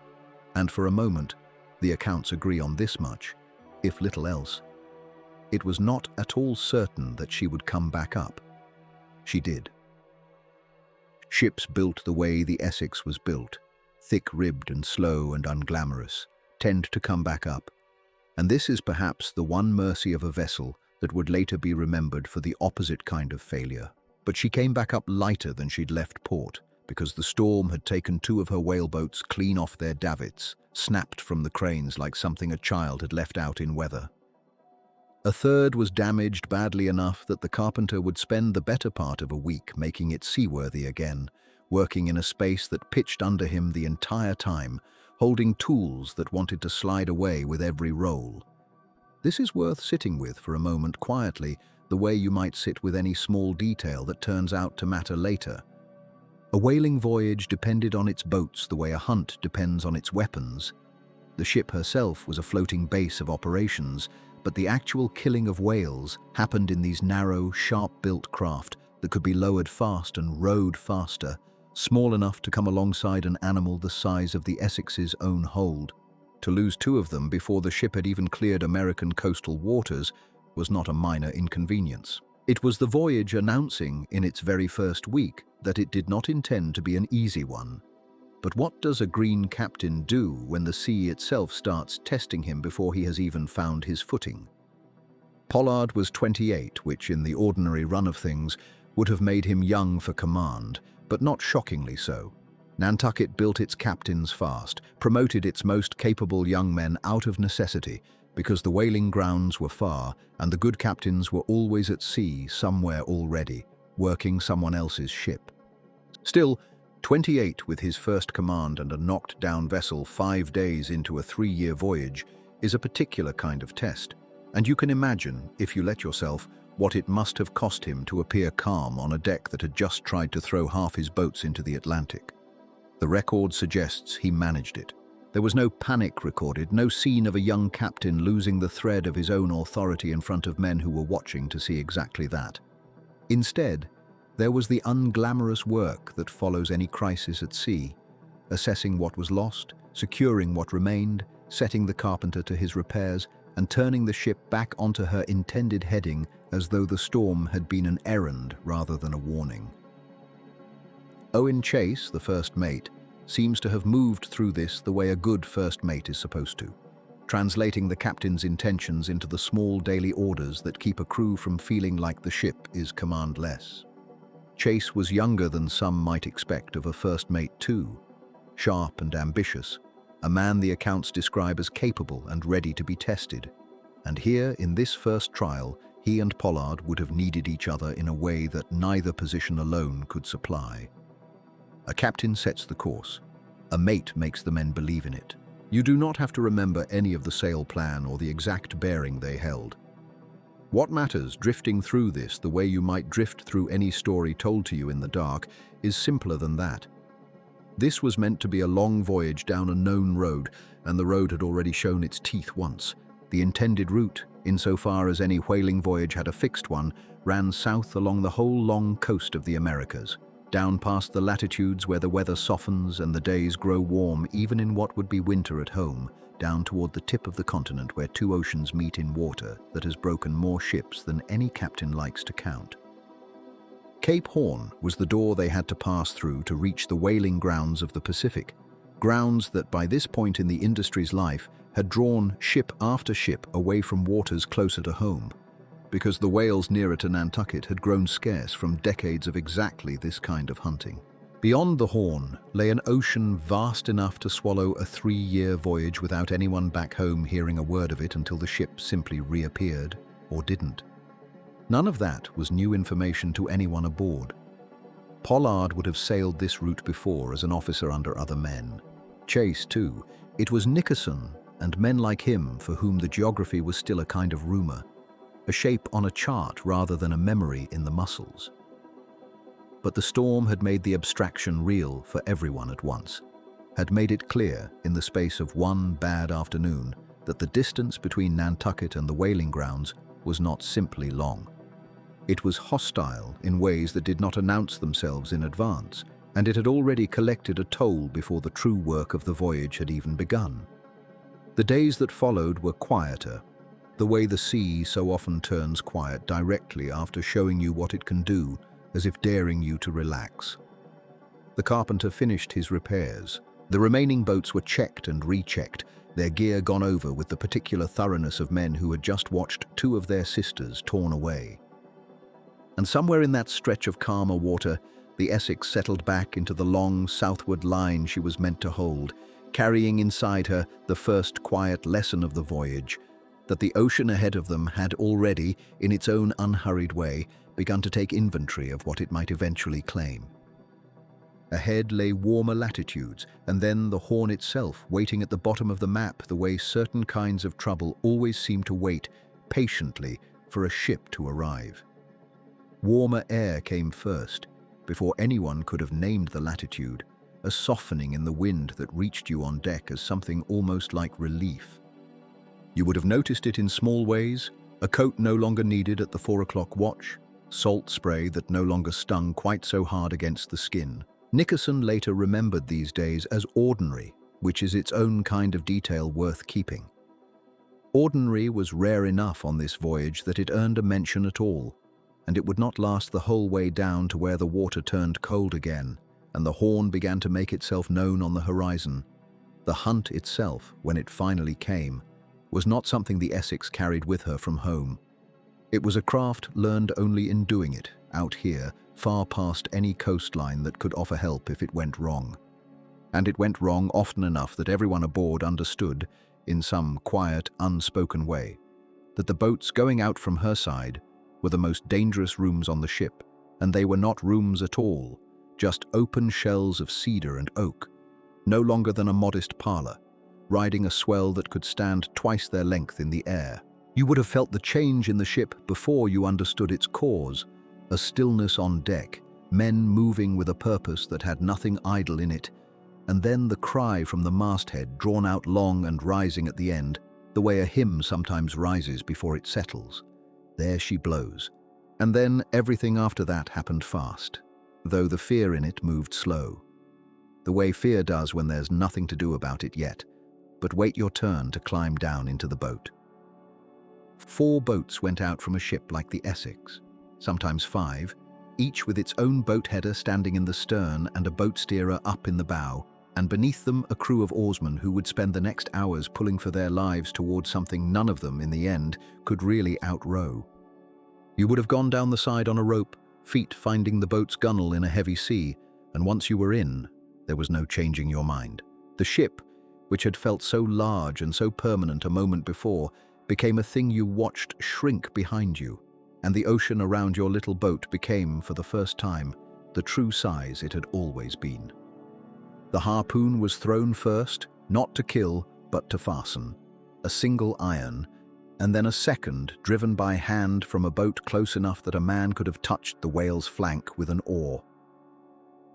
And for a moment, the accounts agree on this much, if little else. It was not at all certain that she would come back up. She did. Ships built the way the Essex was built, thick-ribbed and slow and unglamorous, tend to come back up. And this is perhaps the one mercy of a vessel that would later be remembered for the opposite kind of failure. But she came back up lighter than she'd left port, because the storm had taken 2 of her whaleboats clean off their davits, snapped from the cranes like something a child had left out in weather. A third was damaged badly enough that the carpenter would spend the better part of a week making it seaworthy again, working in a space that pitched under him the entire time, holding tools that wanted to slide away with every roll. This is worth sitting with for a moment quietly, the way you might sit with any small detail that turns out to matter later. A whaling voyage depended on its boats the way a hunt depends on its weapons. The ship herself was a floating base of operations, but the actual killing of whales happened in these narrow, sharp-built craft that could be lowered fast and rowed faster, small enough to come alongside an animal the size of the Essex's own hold. To lose 2 of them before the ship had even cleared American coastal waters was not a minor inconvenience. It was the voyage announcing in its very first week that it did not intend to be an easy one. But what does a green captain do when the sea itself starts testing him before he has even found his footing? Pollard was 28, which in the ordinary run of things would have made him young for command, but not shockingly so. Nantucket built its captains fast, promoted its most capable young men out of necessity, because the whaling grounds were far and the good captains were always at sea somewhere already, working someone else's ship. Still, 28 with his first command and a knocked-down vessel 5 days into a 3-year voyage is a particular kind of test, and you can imagine, if you let yourself, what it must have cost him to appear calm on a deck that had just tried to throw half his boats into the Atlantic. The record suggests he managed it. There was no panic recorded, no scene of a young captain losing the thread of his own authority in front of men who were watching to see exactly that. Instead, there was the unglamorous work that follows any crisis at sea, assessing what was lost, securing what remained, setting the carpenter to his repairs, and turning the ship back onto her intended heading as though the storm had been an errand rather than a warning. Owen Chase, the first mate, seems to have moved through this the way a good first mate is supposed to, translating the captain's intentions into the small daily orders that keep a crew from feeling like the ship is commandless. Chase was younger than some might expect of a first mate too, sharp and ambitious, a man the accounts describe as capable and ready to be tested. And here, in this first trial, he and Pollard would have needed each other in a way that neither position alone could supply. A captain sets the course. A mate makes the men believe in it. You do not have to remember any of the sail plan or the exact bearing they held. What matters, drifting through this the way you might drift through any story told to you in the dark, is simpler than that. This was meant to be a long voyage down a known road, and the road had already shown its teeth once. The intended route, insofar as any whaling voyage had a fixed one, ran south along the whole long coast of the Americas, down past the latitudes where the weather softens and the days grow warm even in what would be winter at home, down toward the tip of the continent where 2 oceans meet in water that has broken more ships than any captain likes to count. Cape Horn was the door they had to pass through to reach the whaling grounds of the Pacific, grounds that by this point in the industry's life had drawn ship after ship away from waters closer to home, because the whales nearer to Nantucket had grown scarce from decades of exactly this kind of hunting. Beyond the Horn lay an ocean vast enough to swallow a 3-year voyage without anyone back home hearing a word of it until the ship simply reappeared, or didn't. None of that was new information to anyone aboard. Pollard would have sailed this route before as an officer under other men. Chase, too. It was Nickerson and men like him for whom the geography was still a kind of rumor, a shape on a chart rather than a memory in the muscles. But the storm had made the abstraction real for everyone at once, had made it clear in the space of one bad afternoon that the distance between Nantucket and the whaling grounds was not simply long. It was hostile in ways that did not announce themselves in advance, and it had already collected a toll before the true work of the voyage had even begun. The days that followed were quieter, the way the sea so often turns quiet directly after showing you what it can do, as if daring you to relax. The carpenter finished his repairs. The remaining boats were checked and rechecked, their gear gone over with the particular thoroughness of men who had just watched two of their sisters torn away. And somewhere in that stretch of calmer water, the Essex settled back into the long southward line she was meant to hold, carrying inside her the first quiet lesson of the voyage, that the ocean ahead of them had already, in its own unhurried way, begun to take inventory of what it might eventually claim. Ahead lay warmer latitudes, and then the Horn itself, waiting at the bottom of the map the way certain kinds of trouble always seem to wait patiently for a ship to arrive. Warmer air came first, before anyone could have named the latitude, a softening in the wind that reached you on deck as something almost like relief. You would have noticed it in small ways: a coat no longer needed at the 4 o'clock watch, salt spray that no longer stung quite so hard against the skin. Nickerson later remembered these days as ordinary, which is its own kind of detail worth keeping. Ordinary was rare enough on this voyage that it earned a mention at all, and it would not last the whole way down to where the water turned cold again, and the Horn began to make itself known on the horizon. The hunt itself, when it finally came, was not something the Essex carried with her from home. It was a craft learned only in doing it, out here, far past any coastline that could offer help if it went wrong. And it went wrong often enough that everyone aboard understood, in some quiet, unspoken way, that the boats going out from her side were the most dangerous rooms on the ship, and they were not rooms at all, just open shells of cedar and oak, no longer than a modest parlor, riding a swell that could stand twice their length in the air. You would have felt the change in the ship before you understood its cause, a stillness on deck, men moving with a purpose that had nothing idle in it, and then the cry from the masthead drawn out long and rising at the end, the way a hymn sometimes rises before it settles. There she blows. And then everything after that happened fast, though the fear in it moved slow. The way fear does when there's nothing to do about it yet, but wait your turn to climb down into the boat. 4 boats went out from a ship like the Essex, sometimes 5, each with its own boat header standing in the stern and a boat steerer up in the bow, and beneath them a crew of oarsmen who would spend the next hours pulling for their lives towards something none of them, in the end, could really outrow. You would have gone down the side on a rope, feet finding the boat's gunwale in a heavy sea, and once you were in, there was no changing your mind. The ship, which had felt so large and so permanent a moment before, became a thing you watched shrink behind you, and the ocean around your little boat became, for the first time, the true size it had always been. The harpoon was thrown first, not to kill, but to fasten. A single iron, and then a second, driven by hand from a boat close enough that a man could have touched the whale's flank with an oar.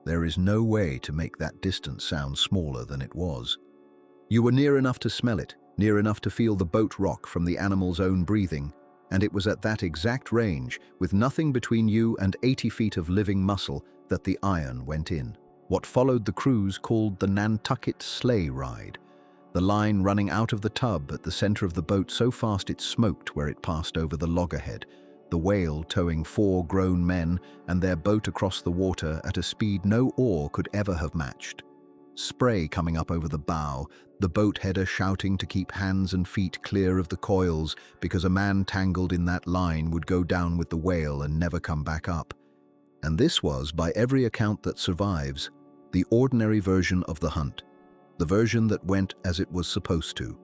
There is no way to make that distance sound smaller than it was. You were near enough to smell it, near enough to feel the boat rock from the animal's own breathing, and it was at that exact range, with nothing between you and 80 feet of living muscle, that the iron went in. What followed the cruise called the Nantucket sleigh ride, the line running out of the tub at the center of the boat so fast it smoked where it passed over the loggerhead, the whale towing 4 grown men and their boat across the water at a speed no oar could ever have matched. Spray coming up over the bow, the boat header shouting to keep hands and feet clear of the coils because a man tangled in that line would go down with the whale and never come back up. And this was, by every account that survives, the ordinary version of the hunt, the version that went as it was supposed to.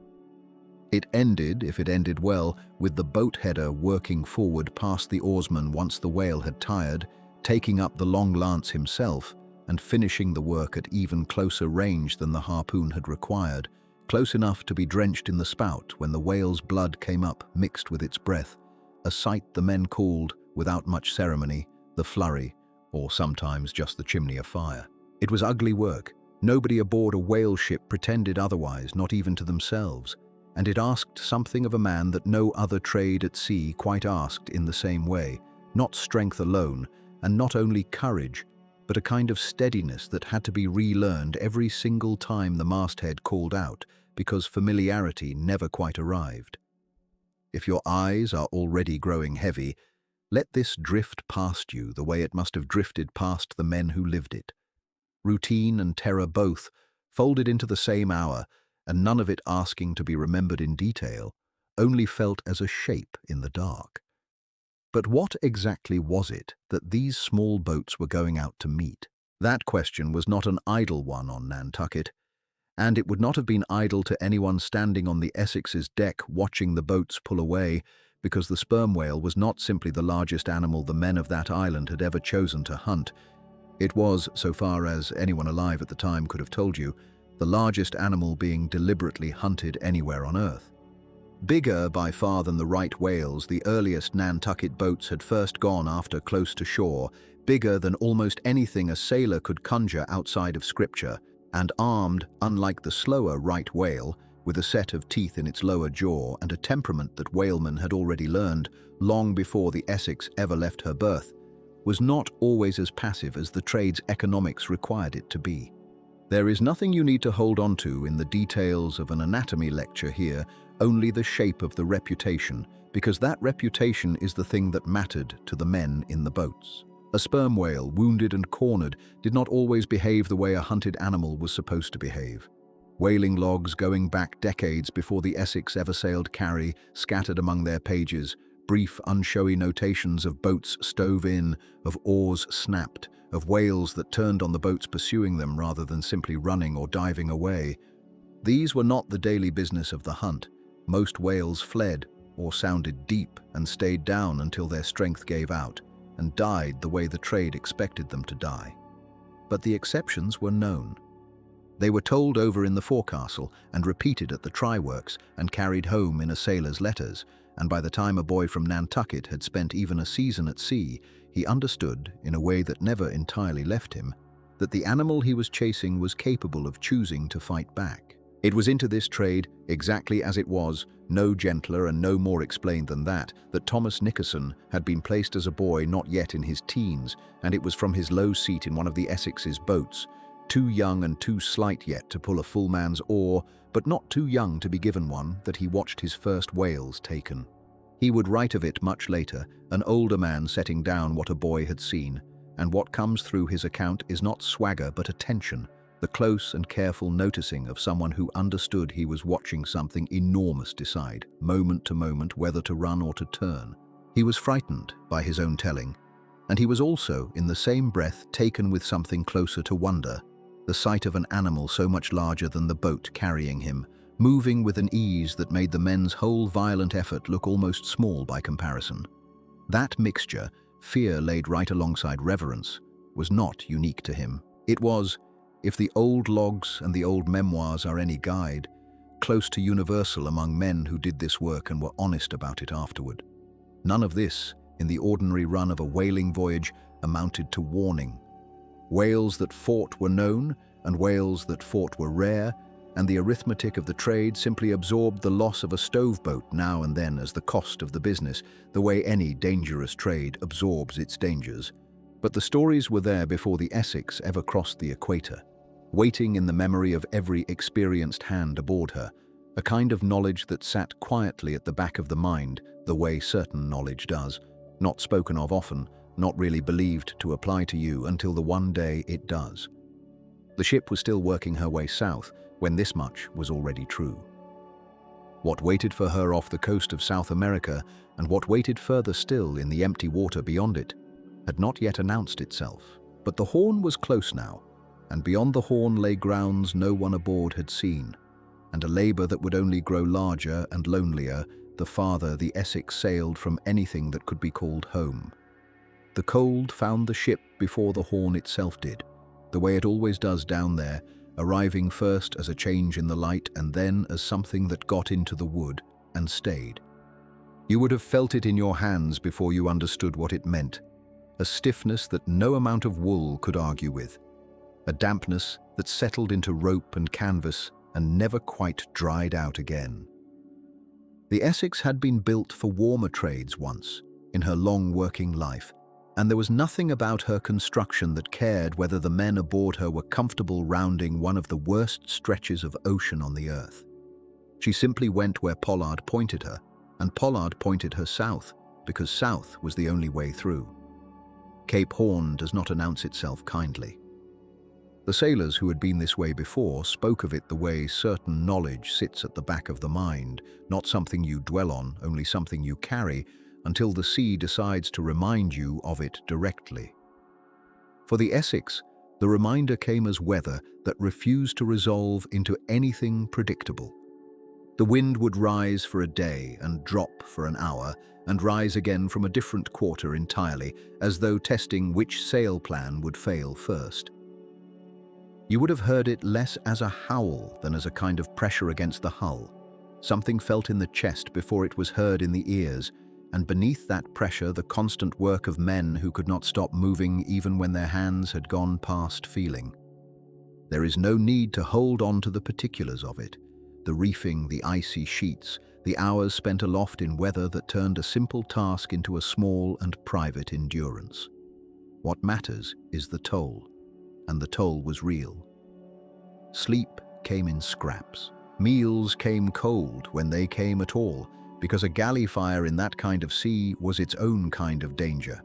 It ended, if it ended well, with the boat header working forward past the oarsman once the whale had tired, taking up the long lance himself and finishing the work at even closer range than the harpoon had required, close enough to be drenched in the spout when the whale's blood came up mixed with its breath, a sight the men called, without much ceremony, the flurry, or sometimes just the chimney of fire. It was ugly work. Nobody aboard a whale ship pretended otherwise, not even to themselves, and it asked something of a man that no other trade at sea quite asked in the same way, not strength alone, and not only courage, but a kind of steadiness that had to be relearned every single time the masthead called out, because familiarity never quite arrived. If your eyes are already growing heavy, let this drift past you the way it must have drifted past the men who lived it. Routine and terror both, folded into the same hour, and none of it asking to be remembered in detail, only felt as a shape in the dark. But what exactly was it that these small boats were going out to meet? That question was not an idle one on Nantucket, and it would not have been idle to anyone standing on the Essex's deck watching the boats pull away, because the sperm whale was not simply the largest animal the men of that island had ever chosen to hunt. It was, so far as anyone alive at the time could have told you, the largest animal being deliberately hunted anywhere on Earth. Bigger by far than the right whales, the earliest Nantucket boats had first gone after close to shore, bigger than almost anything a sailor could conjure outside of scripture, and armed, unlike the slower right whale, with a set of teeth in its lower jaw and a temperament that whalemen had already learned long before the Essex ever left her berth, was not always as passive as the trade's economics required it to be. There is nothing you need to hold on to in the details of an anatomy lecture here, only the shape of the reputation, because that reputation is the thing that mattered to the men in the boats. A sperm whale, wounded and cornered, did not always behave the way a hunted animal was supposed to behave. Whaling logs going back decades before the Essex ever sailed carry, scattered among their pages, brief, unshowy notations of boats stove in, of oars snapped, of whales that turned on the boats pursuing them rather than simply running or diving away. These were not the daily business of the hunt. Most whales fled, or sounded deep and stayed down until their strength gave out, and died the way the trade expected them to die. But the exceptions were known. They were told over in the forecastle and repeated at the try-works and carried home in a sailor's letters, and by the time a boy from Nantucket had spent even a season at sea, he understood, in a way that never entirely left him, that the animal he was chasing was capable of choosing to fight back. It was into this trade, exactly as it was, no gentler and no more explained than that Thomas Nickerson had been placed as a boy not yet in his teens, and it was from his low seat in one of the Essex's boats, too young and too slight yet to pull a full man's oar, but not too young to be given one, that he watched his first whales taken. He would write of it much later, an older man setting down what a boy had seen, and what comes through his account is not swagger but attention, the close and careful noticing of someone who understood he was watching something enormous decide, moment to moment, whether to run or to turn. He was frightened by his own telling, and he was also, in the same breath, taken with something closer to wonder, the sight of an animal so much larger than the boat carrying him, moving with an ease that made the men's whole violent effort look almost small by comparison. That mixture, fear laid right alongside reverence, was not unique to him. It was, if the old logs and the old memoirs are any guide, close to universal among men who did this work and were honest about it afterward. None of this, in the ordinary run of a whaling voyage, amounted to warning. Whales that fought were known, and whales that fought were rare, and the arithmetic of the trade simply absorbed the loss of a stoveboat now and then as the cost of the business, the way any dangerous trade absorbs its dangers. But the stories were there before the Essex ever crossed the equator, waiting in the memory of every experienced hand aboard her, a kind of knowledge that sat quietly at the back of the mind, the way certain knowledge does, not spoken of often, not really believed to apply to you until the one day it does. The ship was still working her way south when this much was already true. What waited for her off the coast of South America, and what waited further still in the empty water beyond it, had not yet announced itself. But the Horn was close now, and beyond the Horn lay grounds no one aboard had seen, and a labour that would only grow larger and lonelier the farther the Essex sailed from anything that could be called home. The cold found the ship before the Horn itself did, the way it always does down there, arriving first as a change in the light and then as something that got into the wood and stayed. You would have felt it in your hands before you understood what it meant, a stiffness that no amount of wool could argue with, a dampness that settled into rope and canvas and never quite dried out again. The Essex had been built for warmer trades once, in her long working life, and there was nothing about her construction that cared whether the men aboard her were comfortable rounding one of the worst stretches of ocean on the earth. She simply went where Pollard pointed her, and Pollard pointed her south, because south was the only way through. Cape Horn does not announce itself kindly. The sailors who had been this way before spoke of it the way certain knowledge sits at the back of the mind, not something you dwell on, only something you carry, until the sea decides to remind you of it directly. For the Essex, the reminder came as weather that refused to resolve into anything predictable. The wind would rise for a day and drop for an hour, and rise again from a different quarter entirely, as though testing which sail plan would fail first. You would have heard it less as a howl than as a kind of pressure against the hull, something felt in the chest before it was heard in the ears, and beneath that pressure the constant work of men who could not stop moving even when their hands had gone past feeling. There is no need to hold on to the particulars of it, the reefing, the icy sheets, the hours spent aloft in weather that turned a simple task into a small and private endurance. What matters is the toll, and the toll was real. Sleep came in scraps. Meals came cold when they came at all, because a galley fire in that kind of sea was its own kind of danger.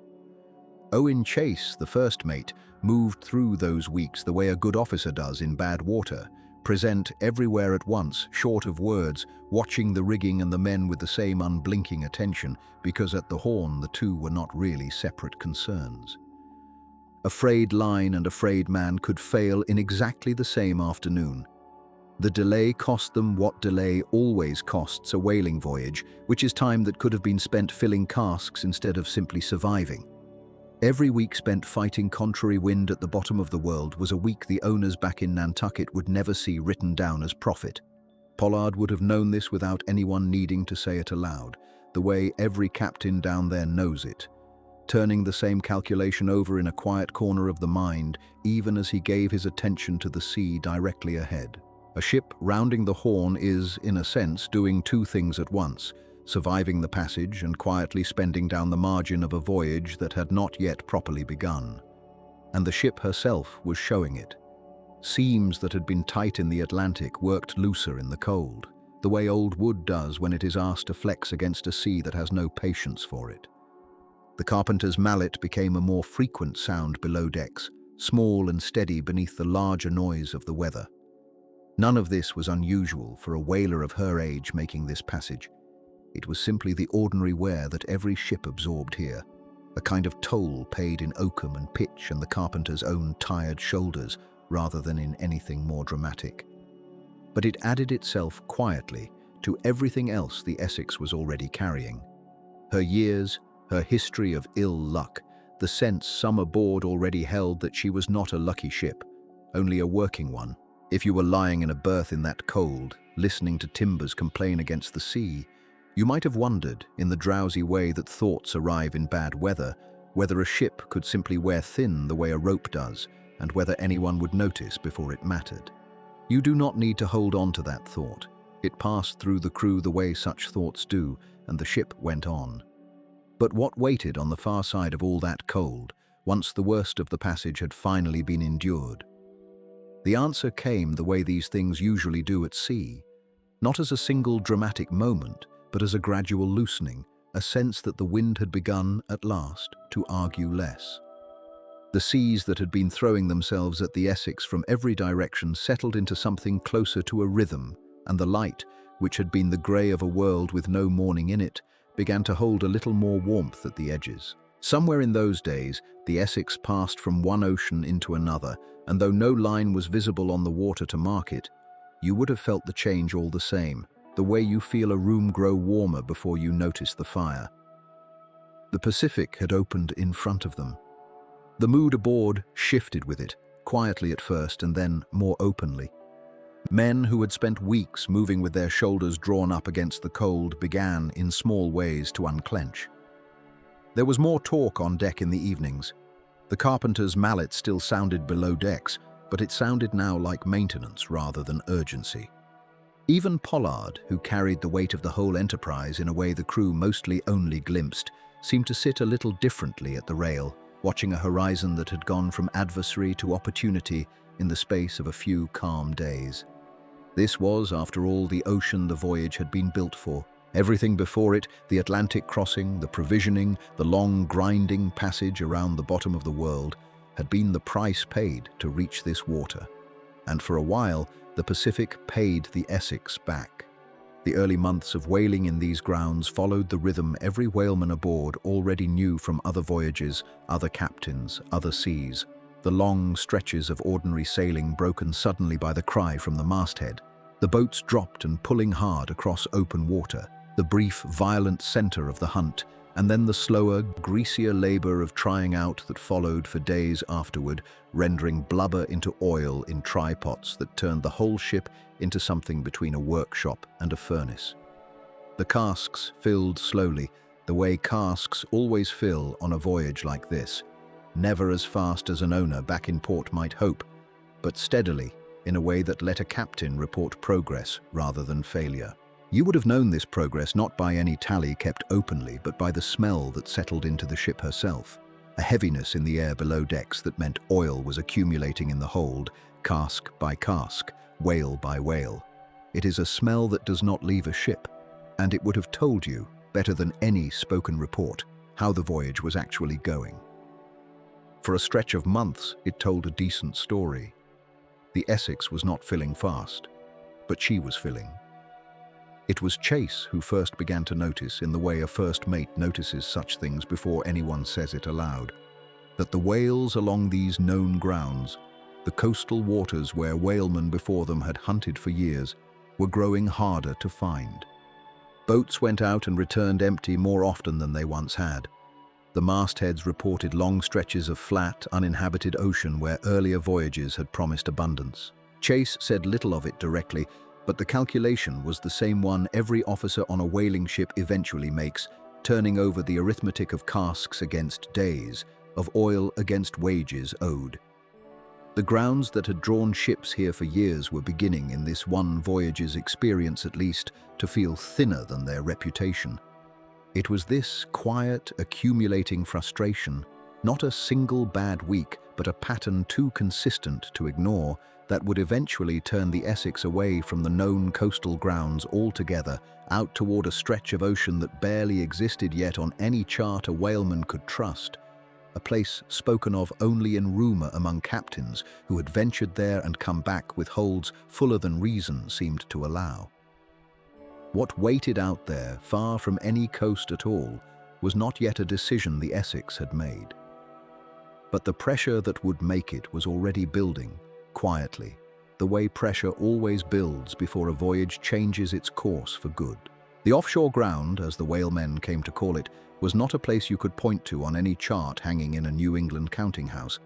Owen Chase, the first mate, moved through those weeks the way a good officer does in bad water, present everywhere at once, short of words, watching the rigging and the men with the same unblinking attention, because at the Horn the two were not really separate concerns. A frayed line and a frayed man could fail in exactly the same afternoon. The delay cost them what delay always costs a whaling voyage, which is time that could have been spent filling casks instead of simply surviving. Every week spent fighting contrary wind at the bottom of the world was a week the owners back in Nantucket would never see written down as profit. Pollard would have known this without anyone needing to say it aloud, the way every captain down there knows it, turning the same calculation over in a quiet corner of the mind, even as he gave his attention to the sea directly ahead. A ship rounding the Horn is, in a sense, doing two things at once, surviving the passage and quietly spending down the margin of a voyage that had not yet properly begun. And the ship herself was showing it. Seams that had been tight in the Atlantic worked looser in the cold, the way old wood does when it is asked to flex against a sea that has no patience for it. The carpenter's mallet became a more frequent sound below decks, small and steady beneath the larger noise of the weather. None of this was unusual for a whaler of her age making this passage. It was simply the ordinary wear that every ship absorbed here, a kind of toll paid in oakum and pitch and the carpenter's own tired shoulders, rather than in anything more dramatic. But it added itself quietly to everything else the Essex was already carrying. Her years, her history of ill luck, the sense some aboard already held that she was not a lucky ship, only a working one. If you were lying in a berth in that cold, listening to timbers complain against the sea, you might have wondered, in the drowsy way that thoughts arrive in bad weather, whether a ship could simply wear thin the way a rope does, and whether anyone would notice before it mattered. You do not need to hold on to that thought. It passed through the crew the way such thoughts do, and the ship went on. But what waited on the far side of all that cold, once the worst of the passage had finally been endured? The answer came the way these things usually do at sea, not as a single dramatic moment, but as a gradual loosening, a sense that the wind had begun, at last, to argue less. The seas that had been throwing themselves at the Essex from every direction settled into something closer to a rhythm, and the light, which had been the grey of a world with no morning in it, began to hold a little more warmth at the edges. Somewhere in those days, the Essex passed from one ocean into another, and though no line was visible on the water to mark it, you would have felt the change all the same, the way you feel a room grow warmer before you notice the fire. The Pacific had opened in front of them. The mood aboard shifted with it, quietly at first and then more openly. Men who had spent weeks moving with their shoulders drawn up against the cold began, in small ways, to unclench. There was more talk on deck in the evenings. The carpenter's mallet still sounded below decks, but it sounded now like maintenance rather than urgency. Even Pollard, who carried the weight of the whole enterprise in a way the crew mostly only glimpsed, seemed to sit a little differently at the rail, watching a horizon that had gone from adversary to opportunity in the space of a few calm days. This was, after all, the ocean the voyage had been built for. Everything before it, the Atlantic crossing, the provisioning, the long grinding passage around the bottom of the world, had been the price paid to reach this water. And for a while, the Pacific paid the Essex back. The early months of whaling in these grounds followed the rhythm every whaleman aboard already knew from other voyages, other captains, other seas. The long stretches of ordinary sailing broken suddenly by the cry from the masthead. The boats dropped and pulling hard across open water. The brief, violent center of the hunt, and then the slower, greasier labor of trying out that followed for days afterward, rendering blubber into oil in try-pots that turned the whole ship into something between a workshop and a furnace. The casks filled slowly, the way casks always fill on a voyage like this, never as fast as an owner back in port might hope, but steadily, in a way that let a captain report progress rather than failure. You would have known this progress not by any tally kept openly, but by the smell that settled into the ship herself. A heaviness in the air below decks that meant oil was accumulating in the hold, cask by cask, whale by whale. It is a smell that does not leave a ship, and it would have told you, better than any spoken report, how the voyage was actually going. For a stretch of months, it told a decent story. The Essex was not filling fast, but she was filling. It was Chase who first began to notice, in the way a first mate notices such things before anyone says it aloud, that the whales along these known grounds, the coastal waters where whalemen before them had hunted for years, were growing harder to find. Boats went out and returned empty more often than they once had. The mastheads reported long stretches of flat, uninhabited ocean where earlier voyages had promised abundance. Chase said little of it directly, but the calculation was the same one every officer on a whaling ship eventually makes, turning over the arithmetic of casks against days, of oil against wages owed. The grounds that had drawn ships here for years were beginning, in this one voyage's experience at least, to feel thinner than their reputation. It was this quiet, accumulating frustration, not a single bad week, but a pattern too consistent to ignore, that would eventually turn the Essex away from the known coastal grounds altogether, out toward a stretch of ocean that barely existed yet on any chart a whaleman could trust, a place spoken of only in rumor among captains who had ventured there and come back with holds fuller than reason seemed to allow. What waited out there, far from any coast at all, was not yet a decision the Essex had made. But the pressure that would make it was already building, quietly, the way pressure always builds before a voyage changes its course for good. The offshore ground, as the whalemen came to call it, was not a place you could point to on any chart hanging in a New England counting house.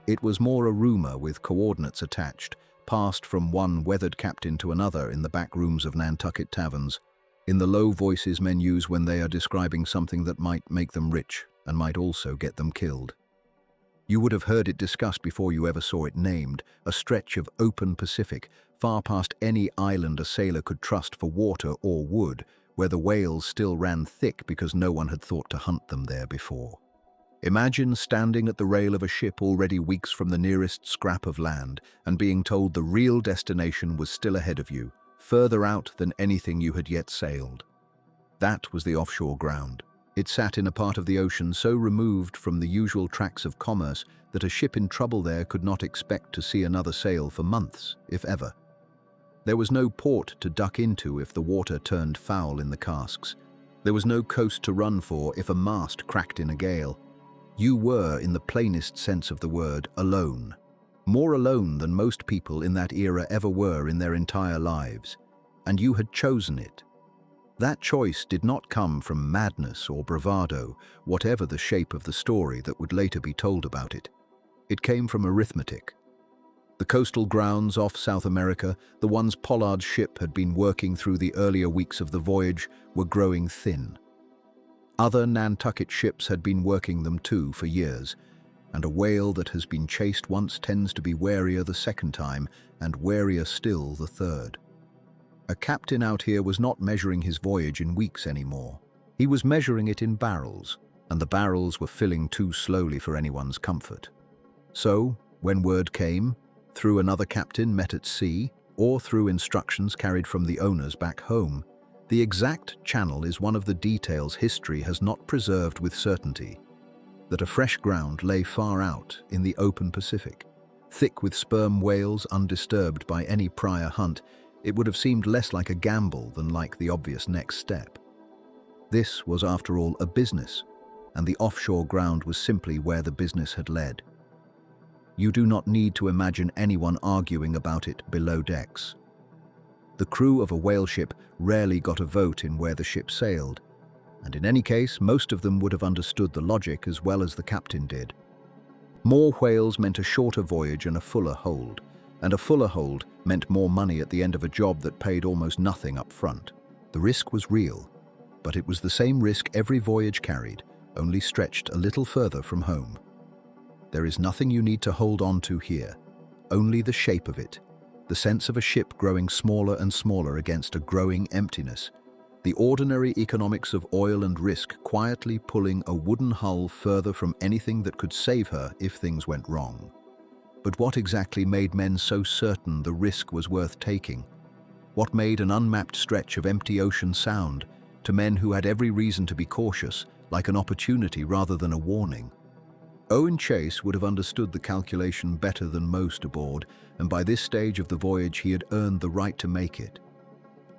It was more a rumor with coordinates attached, passed from one weathered captain to another in the back rooms of Nantucket taverns, in the low voices men use when they are describing something that might make them rich and might also get them killed. You would have heard it discussed before you ever saw it named, a stretch of open Pacific, far past any island a sailor could trust for water or wood, where the whales still ran thick because no one had thought to hunt them there before. Imagine standing at the rail of a ship already weeks from the nearest scrap of land and being told the real destination was still ahead of you, further out than anything you had yet sailed. That was the offshore ground. It sat in a part of the ocean so removed from the usual tracks of commerce that a ship in trouble there could not expect to see another sail for months, if ever. There was no port to duck into if the water turned foul in the casks. There was no coast to run for if a mast cracked in a gale. You were, in the plainest sense of the word, alone. More alone than most people in that era ever were in their entire lives. And you had chosen it. That choice did not come from madness or bravado, whatever the shape of the story that would later be told about it. It came from arithmetic. The coastal grounds off South America, the ones Pollard's ship had been working through the earlier weeks of the voyage, were growing thin. Other Nantucket ships had been working them too for years, and a whale that has been chased once tends to be warier the second time, and warier still the third. A captain out here was not measuring his voyage in weeks anymore. He was measuring it in barrels, and the barrels were filling too slowly for anyone's comfort. So, when word came, through another captain met at sea, or through instructions carried from the owners back home, the exact channel is one of the details history has not preserved with certainty. That a fresh ground lay far out in the open Pacific, thick with sperm whales undisturbed by any prior hunt, it would have seemed less like a gamble than like the obvious next step. This was, after all, a business, and the offshore ground was simply where the business had led. You do not need to imagine anyone arguing about it below decks. The crew of a whale ship rarely got a vote in where the ship sailed, and in any case, most of them would have understood the logic as well as the captain did. More whales meant a shorter voyage and a fuller hold, and a fuller hold meant more money at the end of a job that paid almost nothing up front. The risk was real, but it was the same risk every voyage carried, only stretched a little further from home. There is nothing you need to hold on to here, only the shape of it, the sense of a ship growing smaller and smaller against a growing emptiness, the ordinary economics of oil and risk quietly pulling a wooden hull further from anything that could save her if things went wrong. But what exactly made men so certain the risk was worth taking? What made an unmapped stretch of empty ocean sound to men who had every reason to be cautious, like an opportunity rather than a warning? Owen Chase would have understood the calculation better than most aboard, and by this stage of the voyage he had earned the right to make it.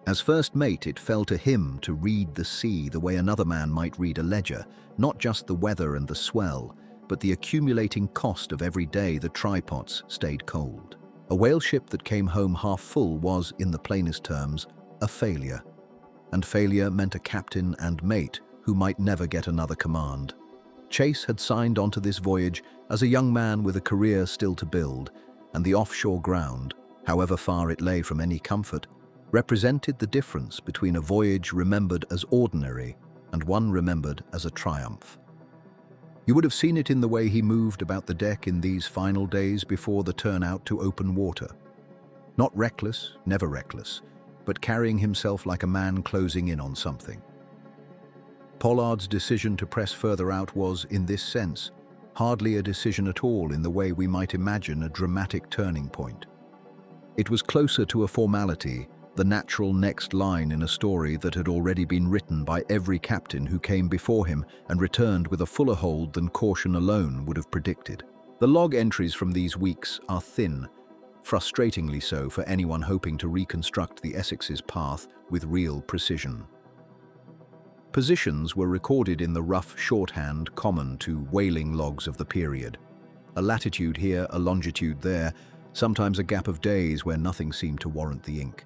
As first mate, it fell to him to read the sea the way another man might read a ledger, not just the weather and the swell, but the accumulating cost of every day the trypots stayed cold. A whale ship that came home half full was, in the plainest terms, a failure. And failure meant a captain and mate who might never get another command. Chase had signed onto this voyage as a young man with a career still to build, and the offshore ground, however far it lay from any comfort, represented the difference between a voyage remembered as ordinary and one remembered as a triumph. You would have seen it in the way he moved about the deck in these final days before the turn out to open water. Not reckless, never reckless, but carrying himself like a man closing in on something. Pollard's decision to press further out was, in this sense, hardly a decision at all in the way we might imagine a dramatic turning point. It was closer to a formality, the natural next line in a story that had already been written by every captain who came before him and returned with a fuller hold than caution alone would have predicted. The log entries from these weeks are thin, frustratingly so for anyone hoping to reconstruct the Essex's path with real precision. Positions were recorded in the rough shorthand common to whaling logs of the period. A latitude here, a longitude there, sometimes a gap of days where nothing seemed to warrant the ink.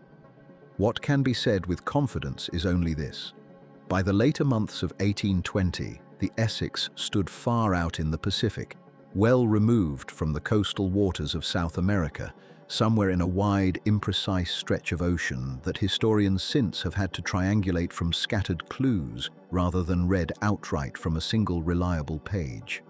What can be said with confidence is only this. By the later months of 1820, the Essex stood far out in the Pacific, well removed from the coastal waters of South America, somewhere in a wide, imprecise stretch of ocean that historians since have had to triangulate from scattered clues rather than read outright from a single reliable page.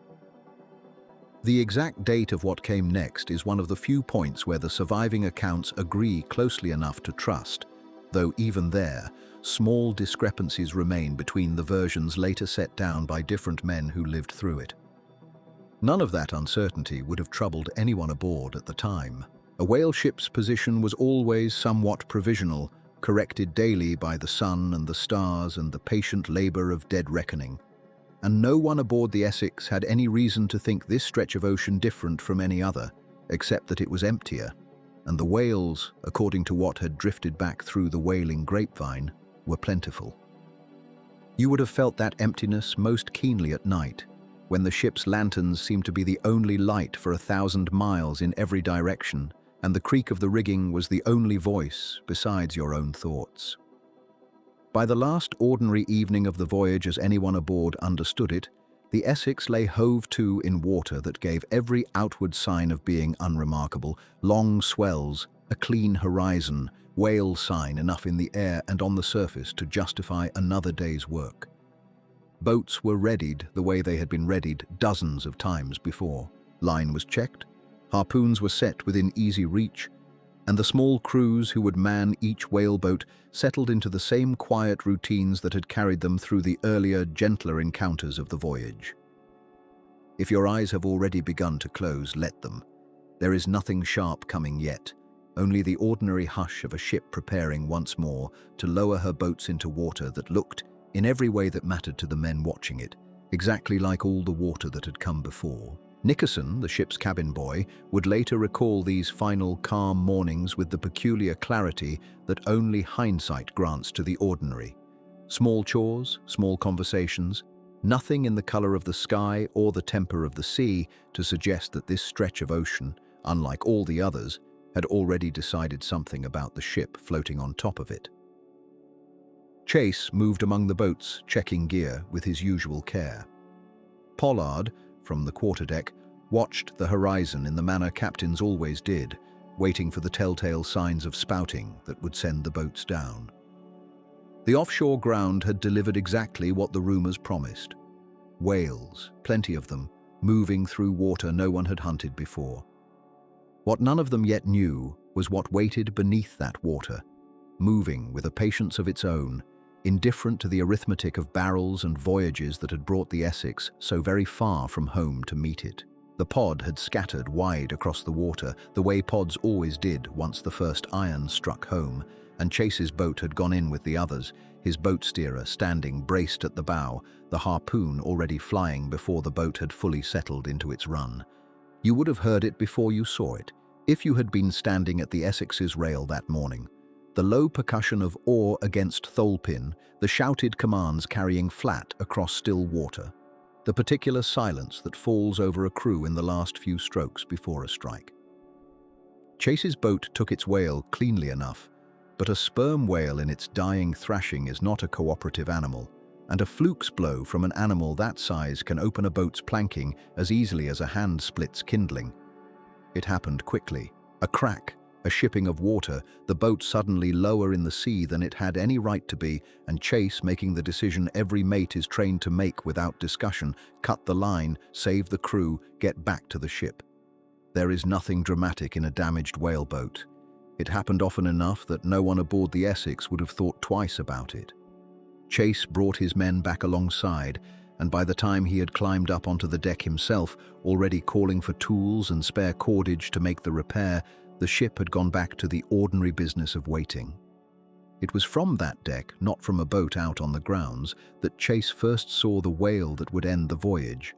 The exact date of what came next is one of the few points where the surviving accounts agree closely enough to trust, though even there, small discrepancies remain between the versions later set down by different men who lived through it. None of that uncertainty would have troubled anyone aboard at the time. A whale ship's position was always somewhat provisional, corrected daily by the sun and the stars and the patient labor of dead reckoning. And no one aboard the Essex had any reason to think this stretch of ocean different from any other, except that it was emptier, and the whales, according to what had drifted back through the whaling grapevine, were plentiful. You would have felt that emptiness most keenly at night, when the ship's lanterns seemed to be the only light for 1,000 miles in every direction, and the creak of the rigging was the only voice besides your own thoughts. By the last ordinary evening of the voyage as anyone aboard understood it, the Essex lay hove to in water that gave every outward sign of being unremarkable: long swells, a clean horizon, whale sign enough in the air and on the surface to justify another day's work. Boats were readied the way they had been readied dozens of times before. Line was checked, harpoons were set within easy reach, and the small crews who would man each whaleboat settled into the same quiet routines that had carried them through the earlier, gentler encounters of the voyage. If your eyes have already begun to close, let them. There is nothing sharp coming yet, only the ordinary hush of a ship preparing once more to lower her boats into water that looked, in every way that mattered to the men watching it, exactly like all the water that had come before. Nickerson, the ship's cabin boy, would later recall these final calm mornings with the peculiar clarity that only hindsight grants to the ordinary. Small chores, small conversations, nothing in the color of the sky or the temper of the sea to suggest that this stretch of ocean, unlike all the others, had already decided something about the ship floating on top of it. Chase moved among the boats, checking gear with his usual care. Pollard, from the quarterdeck, watched the horizon in the manner captains always did, waiting for the telltale signs of spouting that would send the boats down. The offshore ground had delivered exactly what the rumors promised. Whales, plenty of them, moving through water no one had hunted before. What none of them yet knew was what waited beneath that water, moving with a patience of its own, indifferent to the arithmetic of barrels and voyages that had brought the Essex so very far from home to meet it. The pod had scattered wide across the water, the way pods always did once the first iron struck home, and Chase's boat had gone in with the others, his boat steerer standing braced at the bow, the harpoon already flying before the boat had fully settled into its run. You would have heard it before you saw it, if you had been standing at the Essex's rail that morning. The low percussion of oar against tholepin, the shouted commands carrying flat across still water, the particular silence that falls over a crew in the last few strokes before a strike. Chase's boat took its whale cleanly enough, but a sperm whale in its dying thrashing is not a cooperative animal, and a fluke's blow from an animal that size can open a boat's planking as easily as a hand splits kindling. It happened quickly. A crack, a shipping of water, the boat suddenly lower in the sea than it had any right to be, and Chase, making the decision every mate is trained to make without discussion, cut the line, save the crew, get back to the ship. There is nothing dramatic in a damaged whaleboat. It happened often enough that no one aboard the Essex would have thought twice about it. Chase brought his men back alongside, and by the time he had climbed up onto the deck himself, already calling for tools and spare cordage to make the repair, the ship had gone back to the ordinary business of waiting. It was from that deck, not from a boat out on the grounds, that Chase first saw the whale that would end the voyage.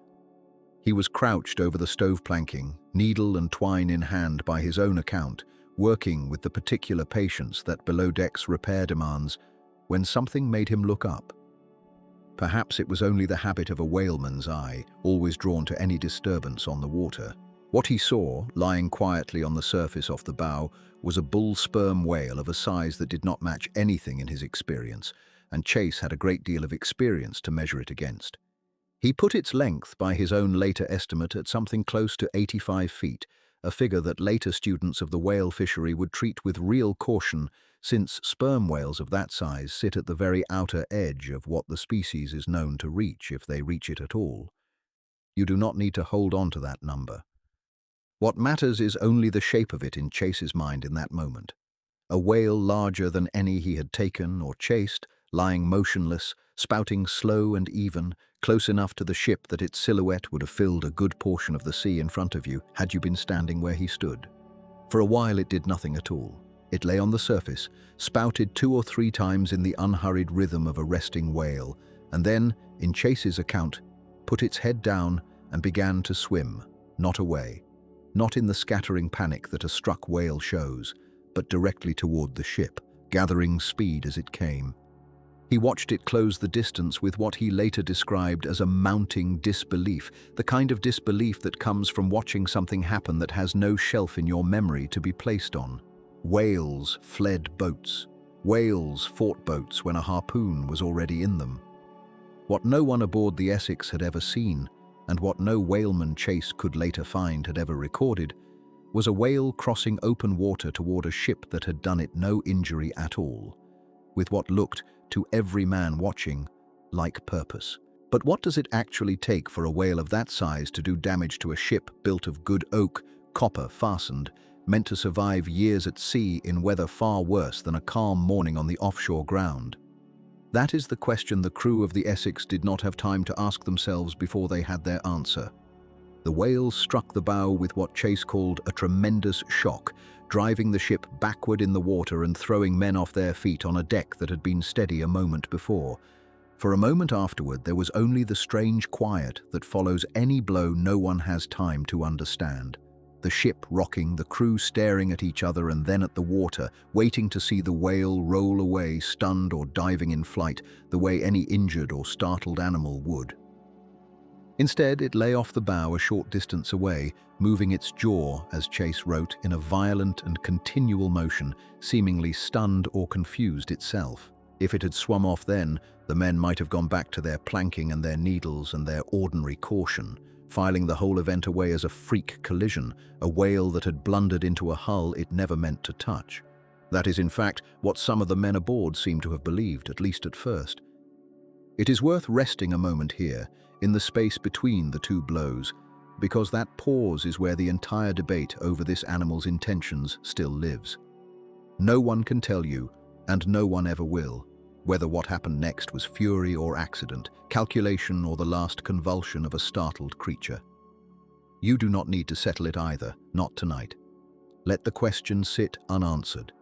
He was crouched over the stove planking, needle and twine in hand by his own account, working with the particular patience that below deck's repair demands, when something made him look up. Perhaps it was only the habit of a whaleman's eye, always drawn to any disturbance on the water. What he saw, lying quietly on the surface off the bow, was a bull sperm whale of a size that did not match anything in his experience, and Chase had a great deal of experience to measure it against. He put its length by his own later estimate at something close to 85 feet, a figure that later students of the whale fishery would treat with real caution, since sperm whales of that size sit at the very outer edge of what the species is known to reach, if they reach it at all. You do not need to hold on to that number. What matters is only the shape of it in Chase's mind in that moment. A whale larger than any he had taken or chased, lying motionless, spouting slow and even, close enough to the ship that its silhouette would have filled a good portion of the sea in front of you had you been standing where he stood. For a while it did nothing at all. It lay on the surface, spouted 2 or 3 times in the unhurried rhythm of a resting whale, and then, in Chase's account, put its head down and began to swim, not away. Not in the scattering panic that a struck whale shows, but directly toward the ship, gathering speed as it came. He watched it close the distance with what he later described as a mounting disbelief, the kind of disbelief that comes from watching something happen that has no shelf in your memory to be placed on. Whales fled boats. Whales fought boats when a harpoon was already in them. What no one aboard the Essex had ever seen, and what no whaleman Chase could later find had ever recorded, was a whale crossing open water toward a ship that had done it no injury at all, with what looked, to every man watching, like purpose. But what does it actually take for a whale of that size to do damage to a ship built of good oak, copper fastened, meant to survive years at sea in weather far worse than a calm morning on the offshore ground? That is the question the crew of the Essex did not have time to ask themselves before they had their answer. The whale struck the bow with what Chase called a tremendous shock, driving the ship backward in the water and throwing men off their feet on a deck that had been steady a moment before. For a moment afterward, there was only the strange quiet that follows any blow no one has time to understand. The ship rocking, the crew staring at each other and then at the water, waiting to see the whale roll away, stunned or diving in flight, the way any injured or startled animal would. Instead, it lay off the bow a short distance away, moving its jaw, as Chase wrote, in a violent and continual motion, seemingly stunned or confused itself. If it had swum off then, the men might have gone back to their planking and their needles and their ordinary caution, filing the whole event away as a freak collision, a whale that had blundered into a hull it never meant to touch. That is, in fact, what some of the men aboard seemed to have believed, at least at first. It is worth resting a moment here, in the space between the two blows, because that pause is where the entire debate over this animal's intentions still lives. No one can tell you, and no one ever will, whether what happened next was fury or accident, calculation or the last convulsion of a startled creature. You do not need to settle it either, not tonight. Let the question sit unanswered,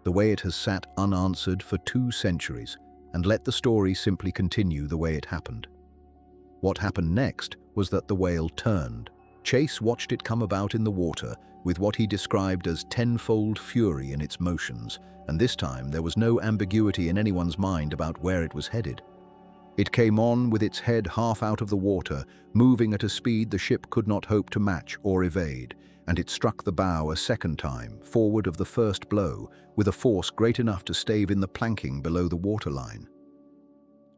the way it has sat unanswered for 2 centuries, and let the story simply continue the way it happened. What happened next was that the whale turned. Chase watched it come about in the water with what he described as tenfold fury in its motions, and this time there was no ambiguity in anyone's mind about where it was headed. It came on with its head half out of the water, moving at a speed the ship could not hope to match or evade, and it struck the bow a second time, forward of the first blow, with a force great enough to stave in the planking below the waterline.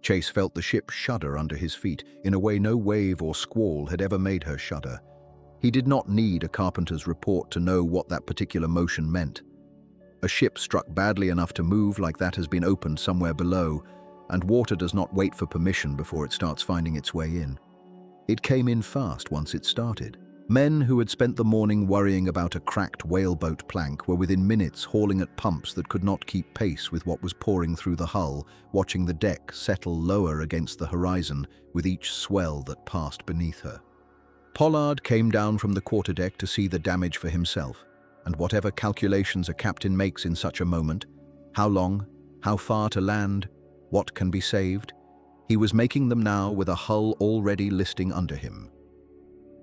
Chase felt the ship shudder under his feet in a way no wave or squall had ever made her shudder. He did not need a carpenter's report to know what that particular motion meant. A ship struck badly enough to move like that has been opened somewhere below, and water does not wait for permission before it starts finding its way in. It came in fast once it started. Men who had spent the morning worrying about a cracked whaleboat plank were within minutes hauling at pumps that could not keep pace with what was pouring through the hull, watching the deck settle lower against the horizon with each swell that passed beneath her. Pollard came down from the quarterdeck to see the damage for himself, and whatever calculations a captain makes in such a moment, how long, how far to land, what can be saved, he was making them now with a hull already listing under him.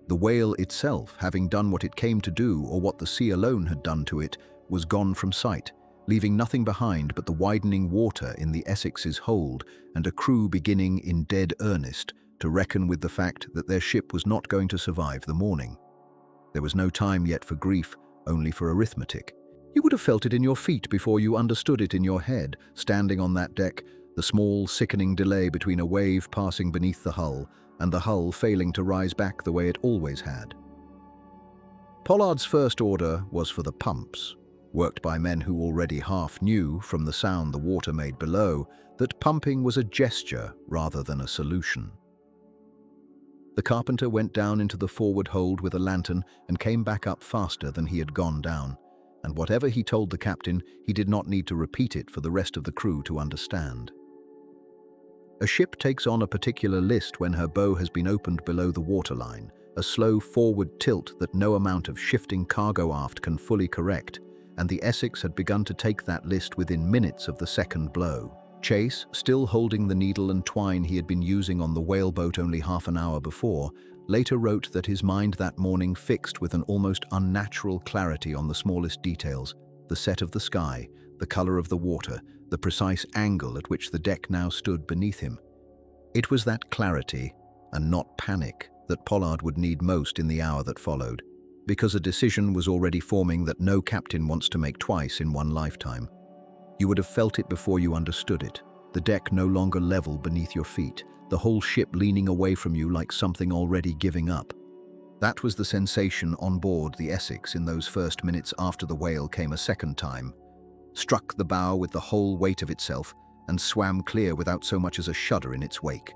The whale itself, having done what it came to do or what the sea alone had done to it, was gone from sight, leaving nothing behind but the widening water in the Essex's hold and a crew beginning in dead earnest to reckon with the fact that their ship was not going to survive the morning. There was no time yet for grief, only for arithmetic. You would have felt it in your feet before you understood it in your head, standing on that deck, the small, sickening delay between a wave passing beneath the hull and the hull failing to rise back the way it always had. Pollard's first order was for the pumps, worked by men who already half knew, from the sound the water made below, that pumping was a gesture rather than a solution. The carpenter went down into the forward hold with a lantern and came back up faster than he had gone down, and whatever he told the captain, he did not need to repeat it for the rest of the crew to understand. A ship takes on a particular list when her bow has been opened below the waterline, a slow forward tilt that no amount of shifting cargo aft can fully correct, and the Essex had begun to take that list within minutes of the second blow. Chase, still holding the needle and twine he had been using on the whaleboat only half an hour before, later wrote that his mind that morning fixed with an almost unnatural clarity on the smallest details, the set of the sky, the color of the water, the precise angle at which the deck now stood beneath him. It was that clarity, and not panic, that Pollard would need most in the hour that followed, because a decision was already forming that no captain wants to make twice in one lifetime. You would have felt it before you understood it. The deck no longer level beneath your feet, the whole ship leaning away from you like something already giving up. That was the sensation on board the Essex in those first minutes after the whale came a second time, struck the bow with the whole weight of itself, and swam clear without so much as a shudder in its wake.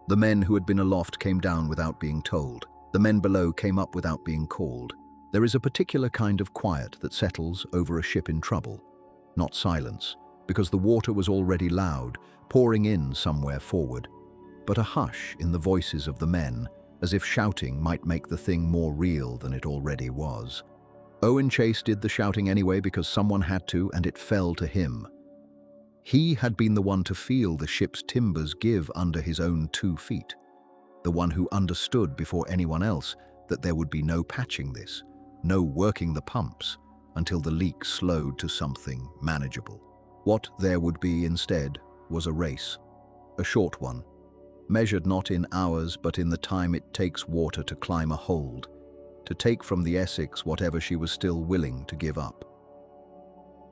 The men who had been aloft came down without being told. The men below came up without being called. There is a particular kind of quiet that settles over a ship in trouble. Not silence, because the water was already loud, pouring in somewhere forward, but a hush in the voices of the men, as if shouting might make the thing more real than it already was. Owen Chase did the shouting anyway because someone had to, and it fell to him. He had been the one to feel the ship's timbers give under his own 2 feet, the one who understood before anyone else that there would be no patching this, no working the pumps, until the leak slowed to something manageable. What there would be instead was a race, a short one, measured not in hours but in the time it takes water to climb a hold, to take from the Essex whatever she was still willing to give up.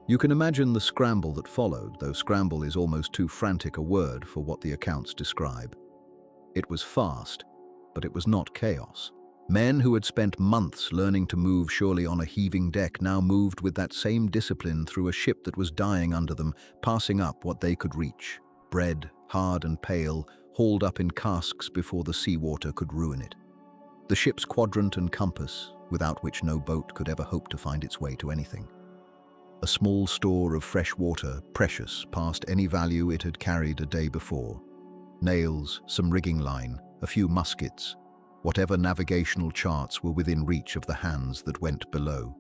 You can imagine the scramble that followed, though scramble is almost too frantic a word for what the accounts describe. It was fast, but it was not chaos. Men who had spent months learning to move surely on a heaving deck now moved with that same discipline through a ship that was dying under them, passing up what they could reach. Bread, hard and pale, hauled up in casks before the seawater could ruin it. The ship's quadrant and compass, without which no boat could ever hope to find its way to anything. A small store of fresh water, precious past any value it had carried a day before. Nails, some rigging line, a few muskets, whatever navigational charts were within reach of the hands that went below.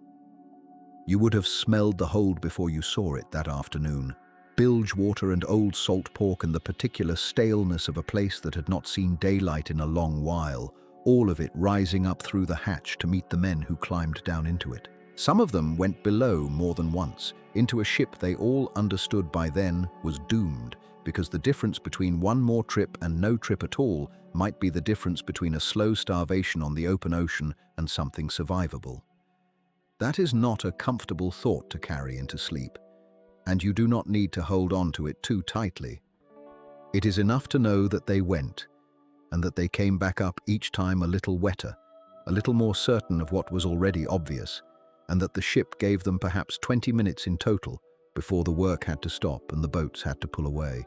You would have smelled the hold before you saw it that afternoon. Bilge water and old salt pork and the particular staleness of a place that had not seen daylight in a long while, all of it rising up through the hatch to meet the men who climbed down into it. Some of them went below more than once, into a ship they all understood by then was doomed, because the difference between one more trip and no trip at all might be the difference between a slow starvation on the open ocean and something survivable. That is not a comfortable thought to carry into sleep, and you do not need to hold on to it too tightly. It is enough to know that they went, and that they came back up each time a little wetter, a little more certain of what was already obvious, and that the ship gave them perhaps 20 minutes in total before the work had to stop and the boats had to pull away.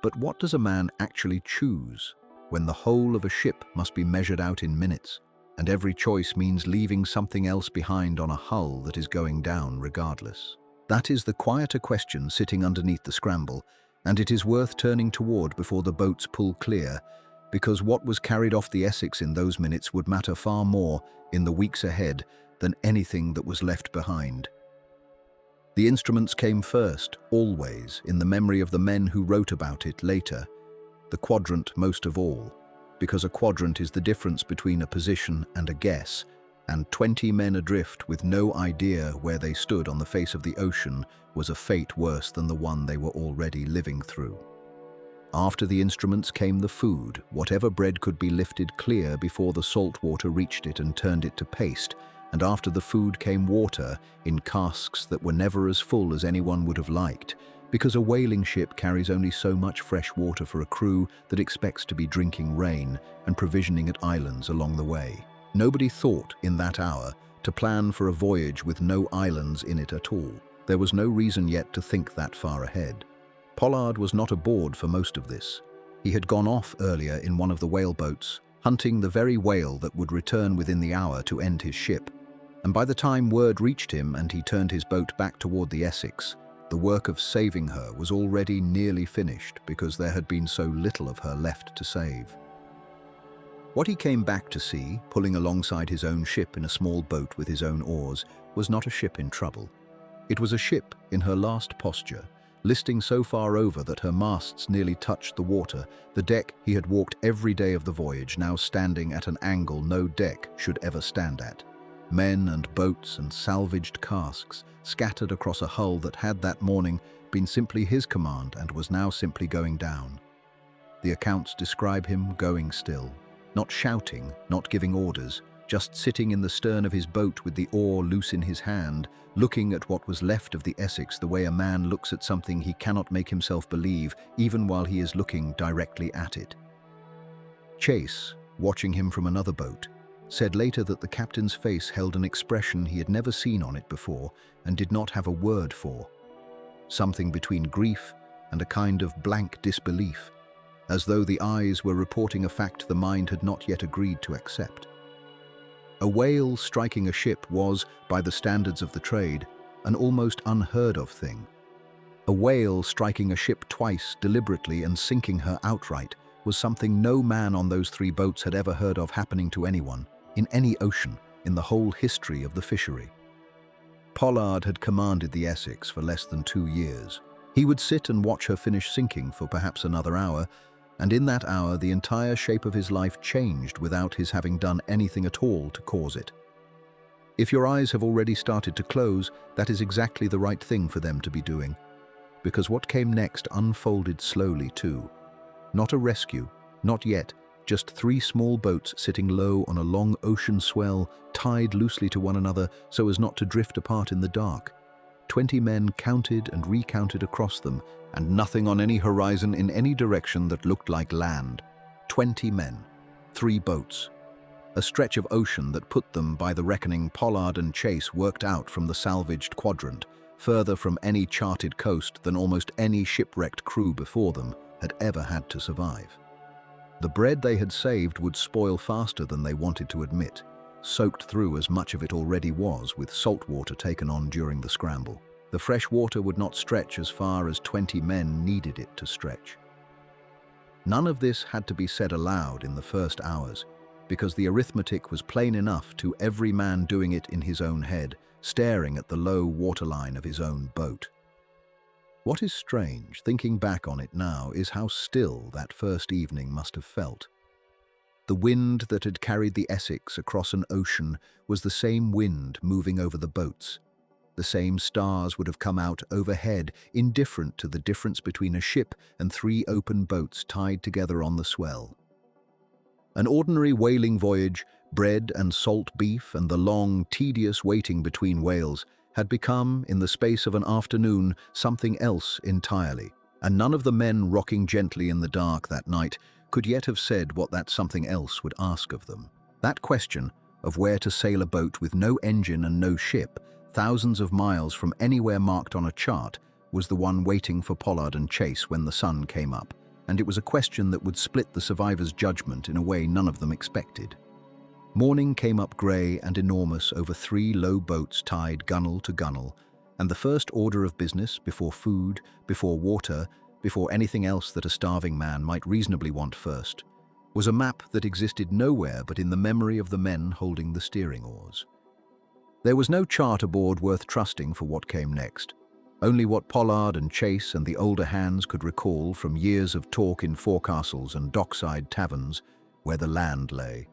But what does a man actually choose when the whole of a ship must be measured out in minutes, and every choice means leaving something else behind on a hull that is going down regardless? That is the quieter question sitting underneath the scramble, and it is worth turning toward before the boats pull clear, because what was carried off the Essex in those minutes would matter far more in the weeks ahead than anything that was left behind. The instruments came first, always, in the memory of the men who wrote about it later, the quadrant most of all, because a quadrant is the difference between a position and a guess, and 20 men adrift with no idea where they stood on the face of the ocean was a fate worse than the one they were already living through. After the instruments came the food, whatever bread could be lifted clear before the salt water reached it and turned it to paste, and after the food came water in casks that were never as full as anyone would have liked, because a whaling ship carries only so much fresh water for a crew that expects to be drinking rain and provisioning at islands along the way. Nobody thought in that hour to plan for a voyage with no islands in it at all. There was no reason yet to think that far ahead. Pollard was not aboard for most of this. He had gone off earlier in one of the whaleboats, hunting the very whale that would return within the hour to end his ship. And by the time word reached him and he turned his boat back toward the Essex, the work of saving her was already nearly finished because there had been so little of her left to save. What he came back to see, pulling alongside his own ship in a small boat with his own oars, was not a ship in trouble. It was a ship in her last posture, listing so far over that her masts nearly touched the water, the deck he had walked every day of the voyage now standing at an angle no deck should ever stand at. Men and boats and salvaged casks scattered across a hull that had that morning been simply his command and was now simply going down. The accounts describe him going still, not shouting, not giving orders, just sitting in the stern of his boat with the oar loose in his hand, looking at what was left of the Essex the way a man looks at something he cannot make himself believe, even while he is looking directly at it. Chase, watching him from another boat, said later that the captain's face held an expression he had never seen on it before and did not have a word for. Something between grief and a kind of blank disbelief, as though the eyes were reporting a fact the mind had not yet agreed to accept. A whale striking a ship was, by the standards of the trade, an almost unheard of thing. A whale striking a ship twice deliberately and sinking her outright was something no man on those 3 boats had ever heard of happening to anyone, in any ocean, in the whole history of the fishery. Pollard had commanded the Essex for less than 2 years. He would sit and watch her finish sinking for perhaps another hour, and in that hour the entire shape of his life changed without his having done anything at all to cause it. If your eyes have already started to close, that is exactly the right thing for them to be doing, because what came next unfolded slowly too. Not a rescue, not yet, just 3 small boats sitting low on a long ocean swell, tied loosely to one another so as not to drift apart in the dark. 20 men counted and recounted across them, and nothing on any horizon in any direction that looked like land. 20 men, 3 boats. A stretch of ocean that put them, by the reckoning Pollard and Chase worked out from the salvaged quadrant, further from any charted coast than almost any shipwrecked crew before them had ever had to survive. The bread they had saved would spoil faster than they wanted to admit, soaked through as much of it already was with salt water taken on during the scramble. The fresh water would not stretch as far as 20 men needed it to stretch. None of this had to be said aloud in the first hours, because the arithmetic was plain enough to every man doing it in his own head, staring at the low waterline of his own boat. What is strange, thinking back on it now, is how still that first evening must have felt. The wind that had carried the Essex across an ocean was the same wind moving over the boats. The same stars would have come out overhead, indifferent to the difference between a ship and 3 open boats tied together on the swell. An ordinary whaling voyage, bread and salt beef and the long, tedious waiting between whales, had become, in the space of an afternoon, something else entirely, and none of the men rocking gently in the dark that night could yet have said what that something else would ask of them. That question of where to sail a boat with no engine and no ship, thousands of miles from anywhere marked on a chart, was the one waiting for Pollard and Chase when the sun came up, and it was a question that would split the survivors' judgment in a way none of them expected. Morning came up grey and enormous over 3 low boats tied gunwale to gunwale, and the first order of business, before food, before water, before anything else that a starving man might reasonably want first, was a map that existed nowhere but in the memory of the men holding the steering oars. There was no chart aboard worth trusting for what came next, only what Pollard and Chase and the older hands could recall from years of talk in forecastles and dockside taverns where the land lay,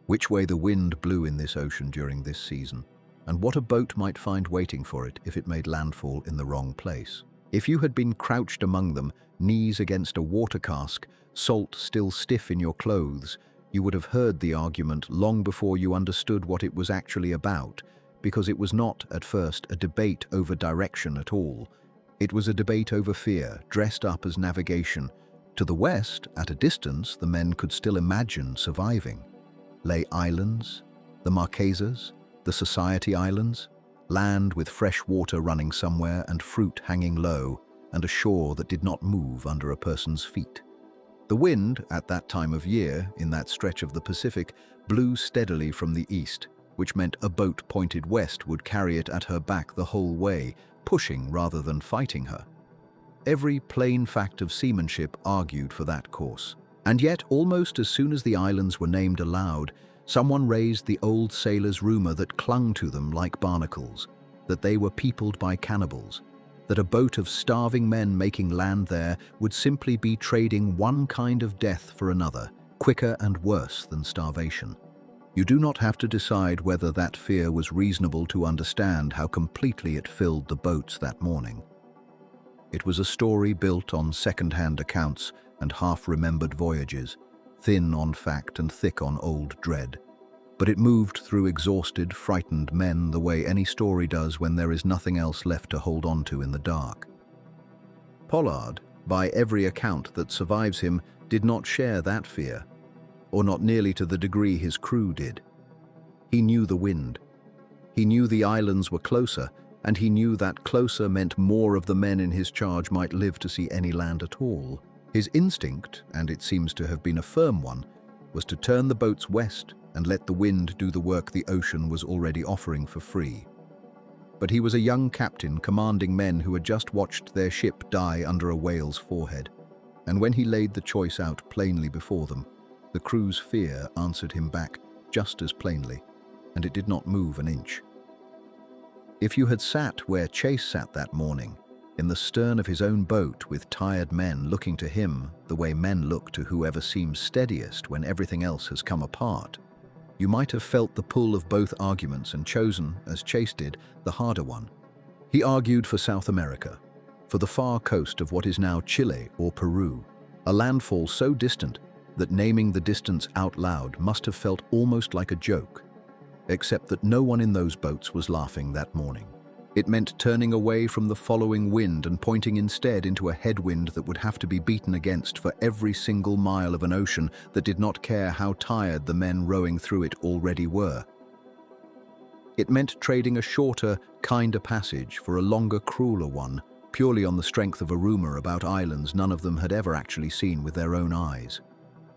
which way the wind blew in this ocean during this season, and what a boat might find waiting for it if it made landfall in the wrong place. If you had been crouched among them, knees against a water cask, salt still stiff in your clothes, you would have heard the argument long before you understood what it was actually about, because it was not, at first, a debate over direction at all. It was a debate over fear, dressed up as navigation. To the west, at a distance, the men could still imagine surviving. Lay islands, the Marquesas, the Society Islands, land with fresh water running somewhere and fruit hanging low, and a shore that did not move under a person's feet. The wind, at that time of year, in that stretch of the Pacific, blew steadily from the east, which meant a boat pointed west would carry it at her back the whole way, pushing rather than fighting her. Every plain fact of seamanship argued for that course. And yet, almost as soon as the islands were named aloud, someone raised the old sailors' rumor that clung to them like barnacles, that they were peopled by cannibals, that a boat of starving men making land there would simply be trading one kind of death for another, quicker and worse than starvation. You do not have to decide whether that fear was reasonable to understand how completely it filled the boats that morning. It was a story built on second-hand accounts and half-remembered voyages, thin on fact and thick on old dread. but it moved through exhausted, frightened men the way any story does when there is nothing else left to hold on to in the dark. Pollard, by every account that survives him, did not share that fear, or not nearly to the degree his crew did. He knew the wind. He knew the islands were closer, and he knew that closer meant more of the men in his charge might live to see any land at all. His instinct, and it seems to have been a firm one, was to turn the boats west and let the wind do the work the ocean was already offering for free. But he was a young captain commanding men who had just watched their ship die under a whale's forehead, and when he laid the choice out plainly before them, the crew's fear answered him back just as plainly, and it did not move an inch. If you had sat where Chase sat that morning, in the stern of his own boat with tired men looking to him the way men look to whoever seems steadiest when everything else has come apart, you might have felt the pull of both arguments and chosen, as Chase did, the harder one. He argued for South America, for the far coast of what is now Chile or Peru, a landfall so distant that naming the distance out loud must have felt almost like a joke, except that no one in those boats was laughing that morning. It meant turning away from the following wind and pointing instead into a headwind that would have to be beaten against for every single mile of an ocean that did not care how tired the men rowing through it already were. It meant trading a shorter, kinder passage for a longer, crueler one, purely on the strength of a rumor about islands none of them had ever actually seen with their own eyes.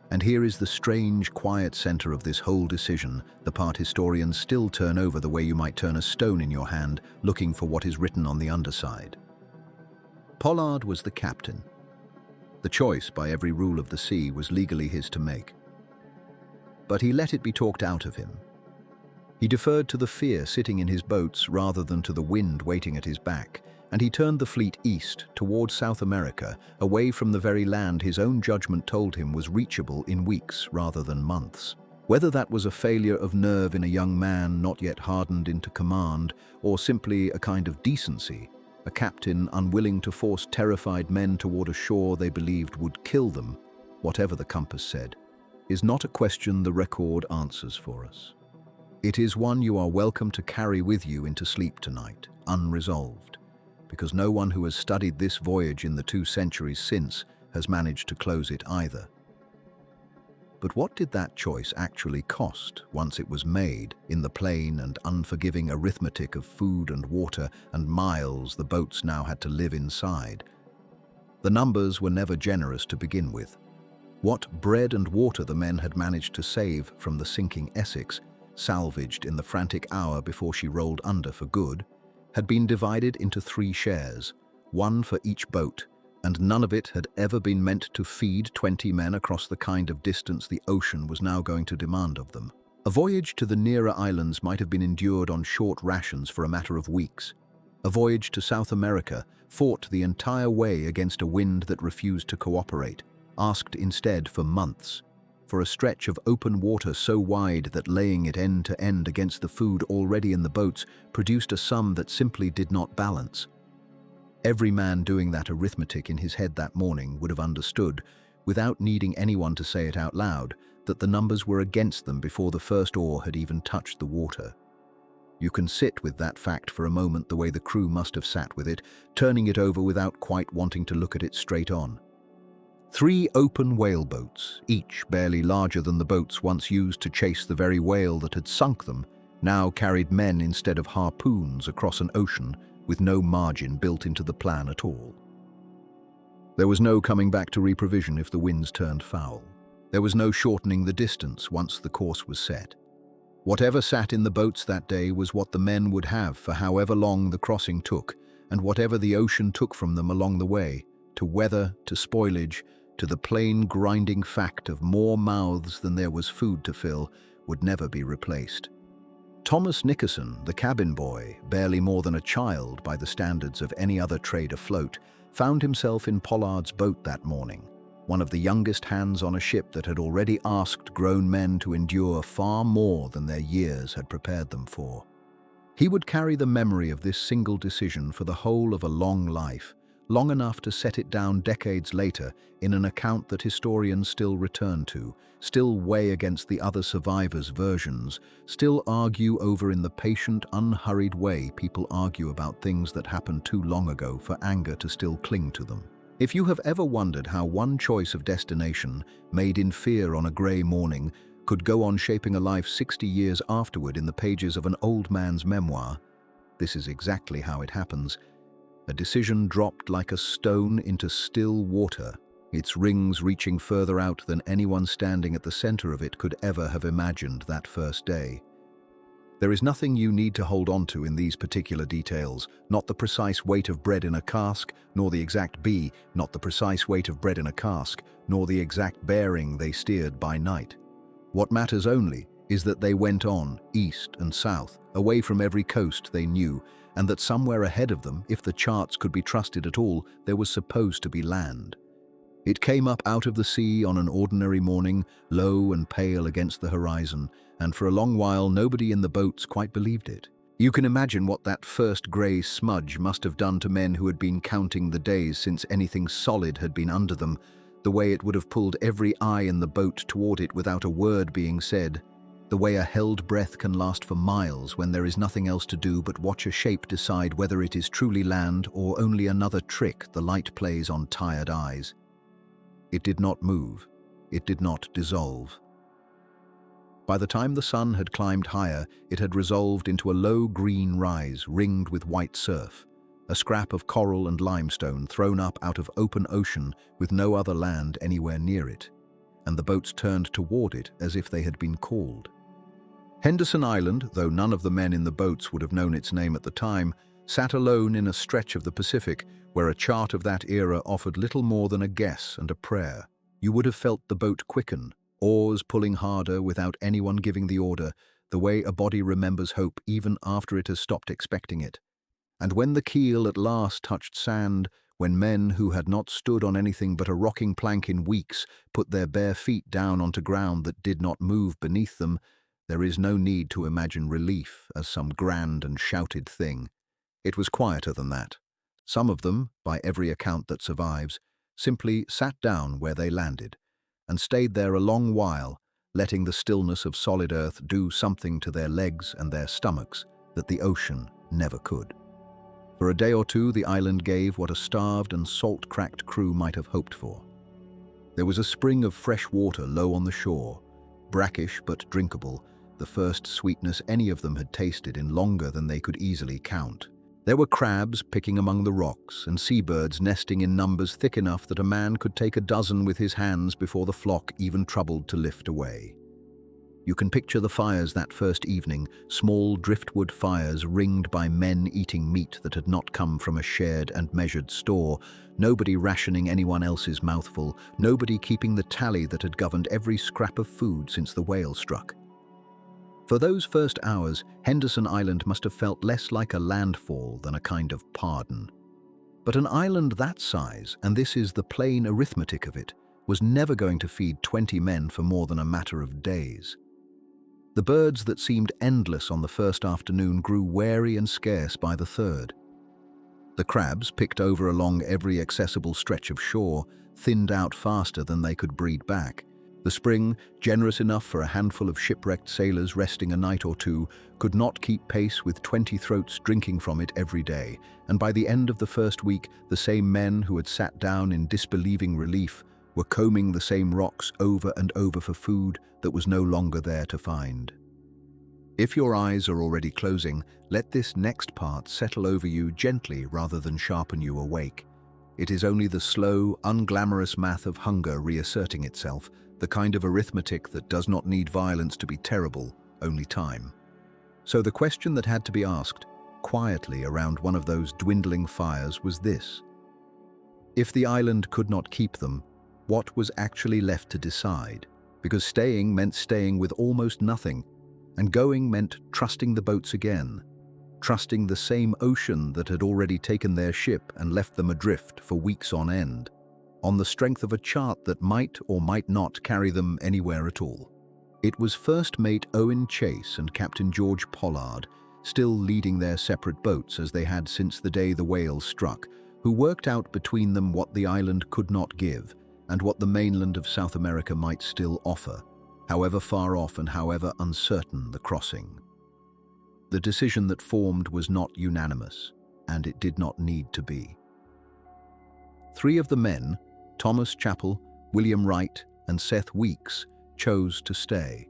And here is the strange, quiet center of this whole decision, the part historians still turn over the way you might turn a stone in your hand, looking for what is written on the underside. Pollard was the captain. The choice, by every rule of the sea, was legally his to make. But he let it be talked out of him. He deferred to the fear sitting in his boats rather than to the wind waiting at his back, and he turned the fleet east toward South America, away from the very land his own judgment told him was reachable in weeks rather than months. Whether that was a failure of nerve in a young man not yet hardened into command, or simply a kind of decency, a captain unwilling to force terrified men toward a shore they believed would kill them, whatever the compass said, is not a question the record answers for us. It is one you are welcome to carry with you into sleep tonight, unresolved, because no one who has studied this voyage in the 2 centuries since has managed to close it either. But what did that choice actually cost once it was made in the plain and unforgiving arithmetic of food and water and miles the boats now had to live inside? The numbers were never generous to begin with. What bread and water the men had managed to save from the sinking Essex, salvaged in the frantic hour before she rolled under for good, had been divided into 3 shares, one for each boat, and none of it had ever been meant to feed 20 men across the kind of distance the ocean was now going to demand of them. A voyage to the nearer islands might have been endured on short rations for a matter of weeks. A voyage to South America, fought the entire way against a wind that refused to cooperate, asked instead for months, for a stretch of open water so wide that laying it end to end against the food already in the boats produced a sum that simply did not balance. Every man doing that arithmetic in his head that morning would have understood, without needing anyone to say it out loud, that the numbers were against them before the first oar had even touched the water. You can sit with that fact for a moment the way the crew must have sat with it, turning it over without quite wanting to look at it straight on. 3 open whaleboats, each barely larger than the boats once used to chase the very whale that had sunk them, now carried men instead of harpoons across an ocean with no margin built into the plan at all. There was no coming back to reprovision if the winds turned foul. There was no shortening the distance once the course was set. Whatever sat in the boats that day was what the men would have for however long the crossing took, and whatever the ocean took from them along the way, to weather, to spoilage, to the plain grinding fact of more mouths than there was food to fill, would never be replaced. Thomas Nickerson, the cabin boy, barely more than a child by the standards of any other trade afloat, found himself in Pollard's boat that morning, one of the youngest hands on a ship that had already asked grown men to endure far more than their years had prepared them for. He would carry the memory of this single decision for the whole of a long life, long enough to set it down decades later in an account that historians still return to, still weigh against the other survivors' versions, still argue over in the patient, unhurried way people argue about things that happened too long ago for anger to still cling to them. If you have ever wondered how one choice of destination, made in fear on a grey morning, could go on shaping a life 60 years afterward in the pages of an old man's memoir, this is exactly how it happens. A decision dropped like a stone into still water, its rings reaching further out than anyone standing at the center of it could ever have imagined that first day. There is nothing you need to hold on to in these particular details, not the precise weight of bread in a cask, nor the exact not the precise weight of bread in a cask, nor the exact bearing they steered by night. What matters only is that they went on, east and south, away from every coast they knew, and that somewhere ahead of them, if the charts could be trusted at all, there was supposed to be land. It came up out of the sea on an ordinary morning, low and pale against the horizon, and for a long while nobody in the boats quite believed it. You can imagine what that first grey smudge must have done to men who had been counting the days since anything solid had been under them, the way it would have pulled every eye in the boat toward it without a word being said, the way a held breath can last for miles when there is nothing else to do but watch a shape decide whether it is truly land or only another trick the light plays on tired eyes. It did not move. It did not dissolve. By the time the sun had climbed higher, it had resolved into a low green rise ringed with white surf, a scrap of coral and limestone thrown up out of open ocean with no other land anywhere near it, and the boats turned toward it as if they had been called. Henderson Island, though none of the men in the boats would have known its name at the time, sat alone in a stretch of the Pacific where a chart of that era offered little more than a guess and a prayer. You would have felt the boat quicken, oars pulling harder without anyone giving the order, the way a body remembers hope even after it has stopped expecting it. And when the keel at last touched sand, when men who had not stood on anything but a rocking plank in weeks put their bare feet down onto ground that did not move beneath them, there is no need to imagine relief as some grand and shouted thing. It was quieter than that. Some of them, by every account that survives, simply sat down where they landed and stayed there a long while, letting the stillness of solid earth do something to their legs and their stomachs that the ocean never could. For a day or two, the island gave what a starved and salt-cracked crew might have hoped for. There was a spring of fresh water low on the shore, brackish but drinkable, the first sweetness any of them had tasted in longer than they could easily count. There were crabs picking among the rocks and seabirds nesting in numbers thick enough that a man could take a dozen with his hands before the flock even troubled to lift away. You can picture the fires that first evening, small driftwood fires ringed by men eating meat that had not come from a shared and measured store, nobody rationing anyone else's mouthful, nobody keeping the tally that had governed every scrap of food since the whale struck. For those first hours, Henderson Island must have felt less like a landfall than a kind of pardon. But an island that size, and this is the plain arithmetic of it, was never going to feed 20 men for more than a matter of days. The birds that seemed endless on the first afternoon grew wary and scarce by the third. The crabs, picked over along every accessible stretch of shore, thinned out faster than they could breed back. The spring, generous enough for a handful of shipwrecked sailors resting a night or two, could not keep pace with 20 throats drinking from it every day, and by the end of the first week, the same men who had sat down in disbelieving relief were combing the same rocks over and over for food that was no longer there to find. If your eyes are already closing, let this next part settle over you gently rather than sharpen you awake. It is only the slow, unglamorous math of hunger reasserting itself, the kind of arithmetic that does not need violence to be terrible, only time. So the question that had to be asked, quietly around one of those dwindling fires, was this. If the island could not keep them, what was actually left to decide? Because staying meant staying with almost nothing, and going meant trusting the boats again, trusting the same ocean that had already taken their ship and left them adrift for weeks on end, on the strength of a chart that might or might not carry them anywhere at all. It was First Mate Owen Chase and Captain George Pollard, still leading their separate boats as they had since the day the whale struck, who worked out between them what the island could not give and what the mainland of South America might still offer, however far off and however uncertain the crossing. The decision that formed was not unanimous, and it did not need to be. 3 of the men, Thomas Chappell, William Wright, and Seth Weeks, chose to stay.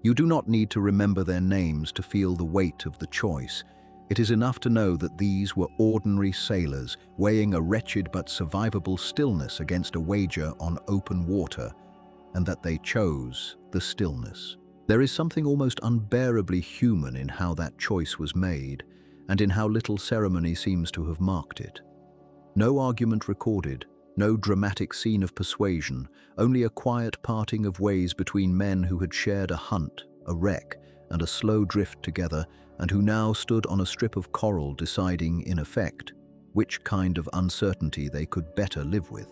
You do not need to remember their names to feel the weight of the choice. It is enough to know that these were ordinary sailors weighing a wretched but survivable stillness against a wager on open water, and that they chose the stillness. There is something almost unbearably human in how that choice was made, and in how little ceremony seems to have marked it. No argument recorded, no dramatic scene of persuasion, only a quiet parting of ways between men who had shared a hunt, a wreck, and a slow drift together, and who now stood on a strip of coral deciding, in effect, which kind of uncertainty they could better live with.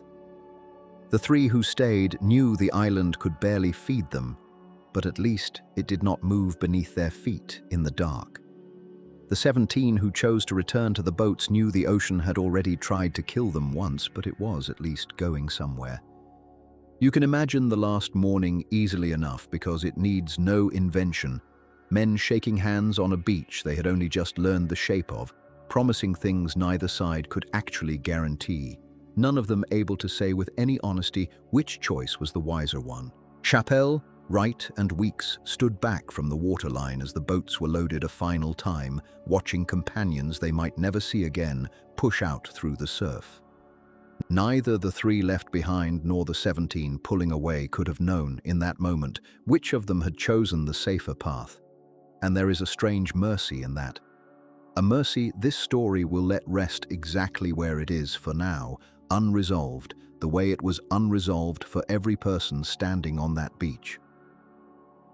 The 3 who stayed knew the island could barely feed them, but at least it did not move beneath their feet in the dark. The 17 who chose to return to the boats knew the ocean had already tried to kill them once, but it was at least going somewhere. You can imagine the last morning easily enough because it needs no invention. Men shaking hands on a beach they had only just learned the shape of, promising things neither side could actually guarantee, none of them able to say with any honesty which choice was the wiser one. Chappell, Wright, and Weeks stood back from the waterline as the boats were loaded a final time, watching companions they might never see again push out through the surf. Neither the 3 left behind nor the 17 pulling away could have known, in that moment, which of them had chosen the safer path. And there is a strange mercy in that. A mercy this story will let rest exactly where it is for now, unresolved, the way it was unresolved for every person standing on that beach.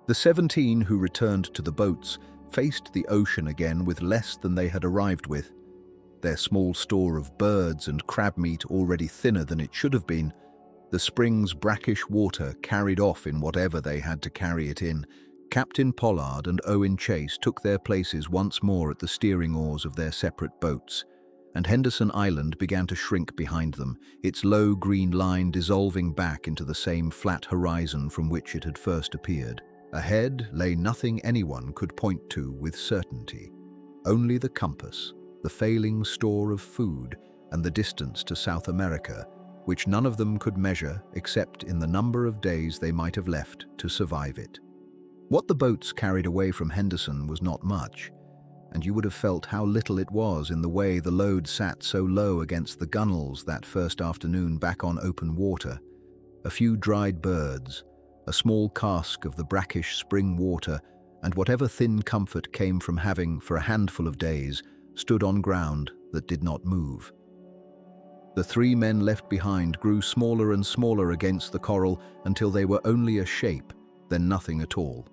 The 17 who returned to the boats faced the ocean again with less than they had arrived with. Their small store of birds and crab meat already thinner than it should have been, the spring's brackish water carried off in whatever they had to carry it in. Captain Pollard and Owen Chase took their places once more at the steering oars of their separate boats, and Henderson Island began to shrink behind them, its low green line dissolving back into the same flat horizon from which it had first appeared. Ahead lay nothing anyone could point to with certainty. Only the compass, the failing store of food, and the distance to South America, which none of them could measure except in the number of days they might have left to survive it. What the boats carried away from Henderson was not much, and you would have felt how little it was in the way the load sat so low against the gunwales that first afternoon back on open water. A few dried birds, a small cask of the brackish spring water, and whatever thin comfort came from having, for a handful of days, stood on ground that did not move. The 3 men left behind grew smaller and smaller against the coral until they were only a shape, then nothing at all.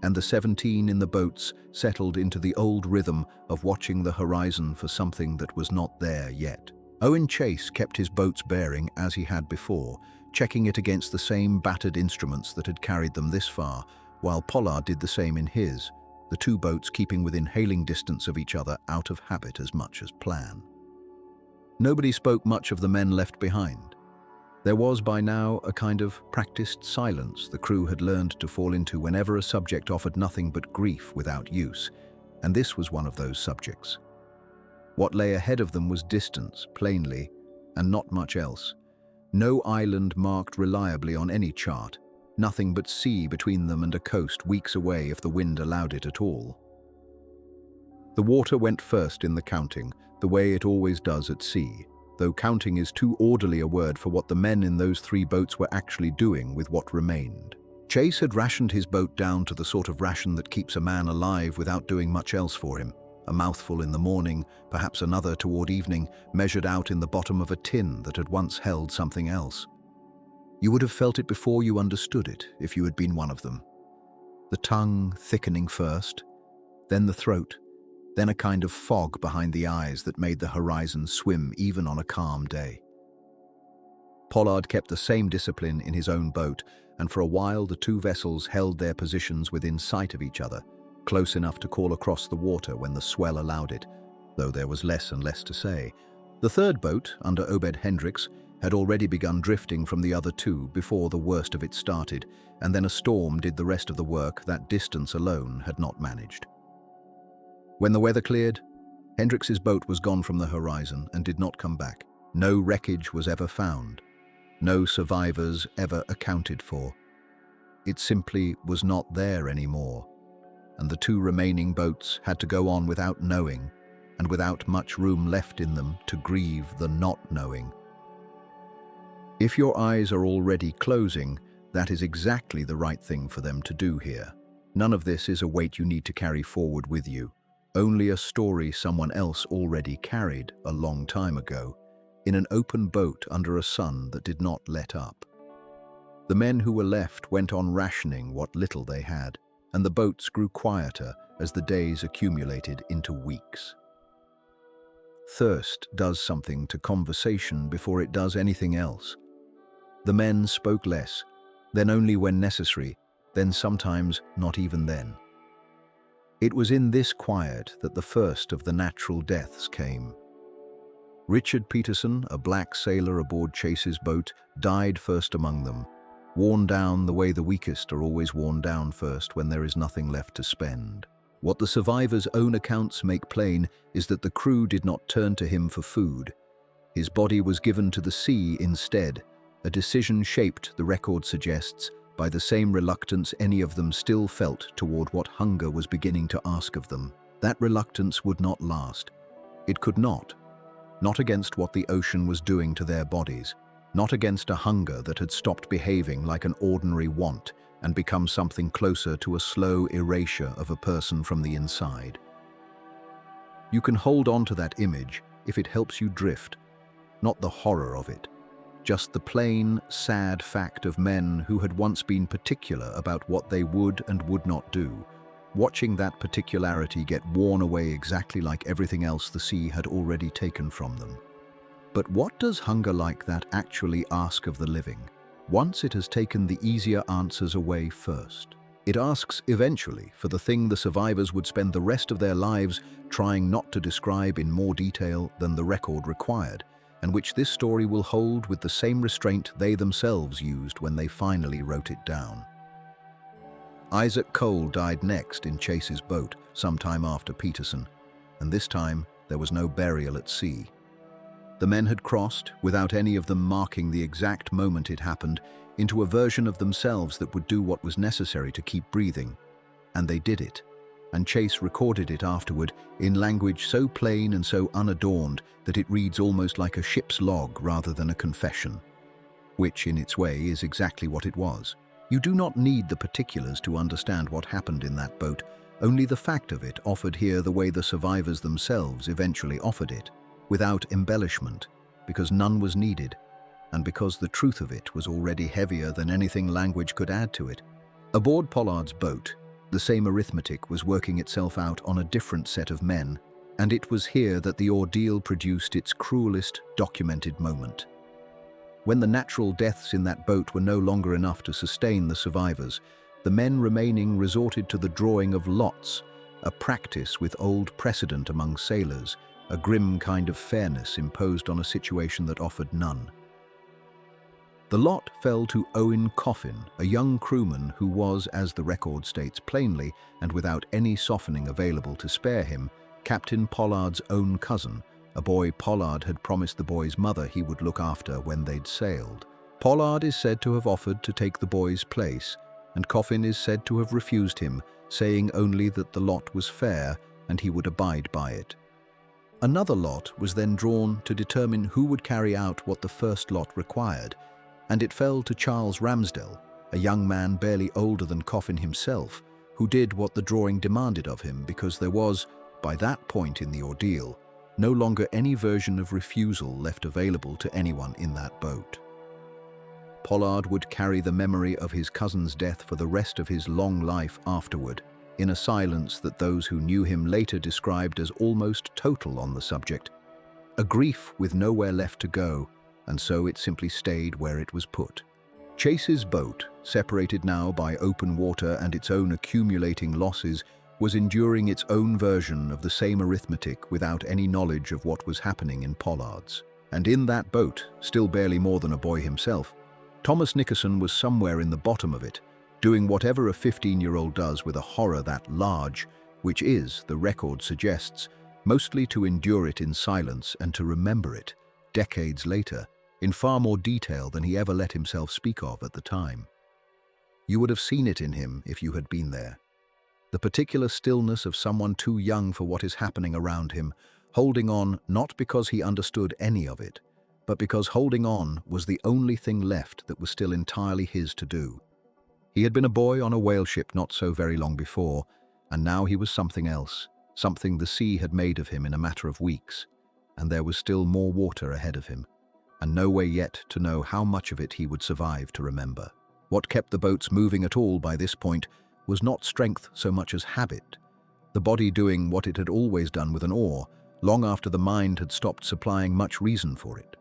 And the 17 in the boats settled into the old rhythm of watching the horizon for something that was not there yet. Owen Chase kept his boat's bearing as he had before, checking it against the same battered instruments that had carried them this far, while Pollard did the same in his, the 2 boats keeping within hailing distance of each other out of habit as much as plan. Nobody spoke much of the men left behind. There was by now a kind of practiced silence the crew had learned to fall into whenever a subject offered nothing but grief without use, and this was one of those subjects. What lay ahead of them was distance, plainly, and not much else. No island marked reliably on any chart, nothing but sea between them and a coast weeks away if the wind allowed it at all. The water went first in the counting, the way it always does at sea, though counting is too orderly a word for what the men in those 3 boats were actually doing with what remained. Chase had rationed his boat down to the sort of ration that keeps a man alive without doing much else for him. A mouthful in the morning, perhaps another toward evening, measured out in the bottom of a tin that had once held something else. You would have felt it before you understood it, if you had been one of them. The tongue thickening first, then the throat, then a kind of fog behind the eyes that made the horizon swim even on a calm day. Pollard kept the same discipline in his own boat, and for a while the 2 vessels held their positions within sight of each other, close enough to call across the water when the swell allowed it, though there was less and less to say. The third boat, under Obed Hendricks, had already begun drifting from the other two before the worst of it started, and then a storm did the rest of the work that distance alone had not managed. When the weather cleared, Hendricks's boat was gone from the horizon and did not come back. No wreckage was ever found. No survivors ever accounted for. It simply was not there anymore, and the two remaining boats had to go on without knowing, and without much room left in them to grieve the not knowing. If your eyes are already closing, that is exactly the right thing for them to do here. None of this is a weight you need to carry forward with you, only a story someone else already carried a long time ago, in an open boat under a sun that did not let up. The men who were left went on rationing what little they had, and the boats grew quieter as the days accumulated into weeks. Thirst does something to conversation before it does anything else. The men spoke less, then only when necessary, then sometimes not even then. It was in this quiet that the first of the natural deaths came. Richard Peterson, a black sailor aboard Chase's boat, died first among them, worn down the way the weakest are always worn down first when there is nothing left to spend. What the survivors' own accounts make plain is that the crew did not turn to him for food. His body was given to the sea instead, a decision shaped, the record suggests, by the same reluctance any of them still felt toward what hunger was beginning to ask of them. That reluctance would not last. It could not. Not against what the ocean was doing to their bodies, not against a hunger that had stopped behaving like an ordinary want and become something closer to a slow erasure of a person from the inside. You can hold on to that image if it helps you drift, not the horror of it, just the plain, sad fact of men who had once been particular about what they would and would not do, watching that particularity get worn away exactly like everything else the sea had already taken from them. But what does hunger like that actually ask of the living, once it has taken the easier answers away first? It asks eventually for the thing the survivors would spend the rest of their lives trying not to describe in more detail than the record required, and which this story will hold with the same restraint they themselves used when they finally wrote it down. Isaac Cole died next in Chase's boat, sometime after Peterson, and this time there was no burial at sea. The men had crossed, without any of them marking the exact moment it happened, into a version of themselves that would do what was necessary to keep breathing. And they did it, and Chase recorded it afterward in language so plain and so unadorned that it reads almost like a ship's log rather than a confession, which in its way is exactly what it was. You do not need the particulars to understand what happened in that boat, only the fact of it offered here the way the survivors themselves eventually offered it, without embellishment, because none was needed, and because the truth of it was already heavier than anything language could add to it. Aboard Pollard's boat, the same arithmetic was working itself out on a different set of men, and it was here that the ordeal produced its cruelest documented moment. When the natural deaths in that boat were no longer enough to sustain the survivors, the men remaining resorted to the drawing of lots, a practice with old precedent among sailors, a grim kind of fairness imposed on a situation that offered none. The lot fell to Owen Coffin, a young crewman who was, as the record states plainly, and without any softening available to spare him, Captain Pollard's own cousin, a boy Pollard had promised the boy's mother he would look after when they'd sailed. Pollard is said to have offered to take the boy's place, and Coffin is said to have refused him, saying only that the lot was fair and he would abide by it. Another lot was then drawn to determine who would carry out what the first lot required, and it fell to Charles Ramsdell, a young man barely older than Coffin himself, who did what the drawing demanded of him because there was, by that point in the ordeal, no longer any version of refusal left available to anyone in that boat. Pollard would carry the memory of his cousin's death for the rest of his long life afterward, in a silence that those who knew him later described as almost total on the subject, a grief with nowhere left to go, and so it simply stayed where it was put. Chase's boat, separated now by open water and its own accumulating losses, was enduring its own version of the same arithmetic without any knowledge of what was happening in Pollard's. And in that boat, still barely more than a boy himself, Thomas Nickerson was somewhere in the bottom of it, doing whatever a 15-year-old does with a horror that large, which is, the record suggests, mostly to endure it in silence and to remember it, decades later, in far more detail than he ever let himself speak of at the time. You would have seen it in him if you had been there. The particular stillness of someone too young for what is happening around him, holding on not because he understood any of it, but because holding on was the only thing left that was still entirely his to do. He had been a boy on a whale ship not so very long before, and now he was something else, something the sea had made of him in a matter of weeks, and there was still more water ahead of him, and no way yet to know how much of it he would survive to remember. What kept the boats moving at all by this point was not strength so much as habit, the body doing what it had always done with an oar, long after the mind had stopped supplying much reason for it.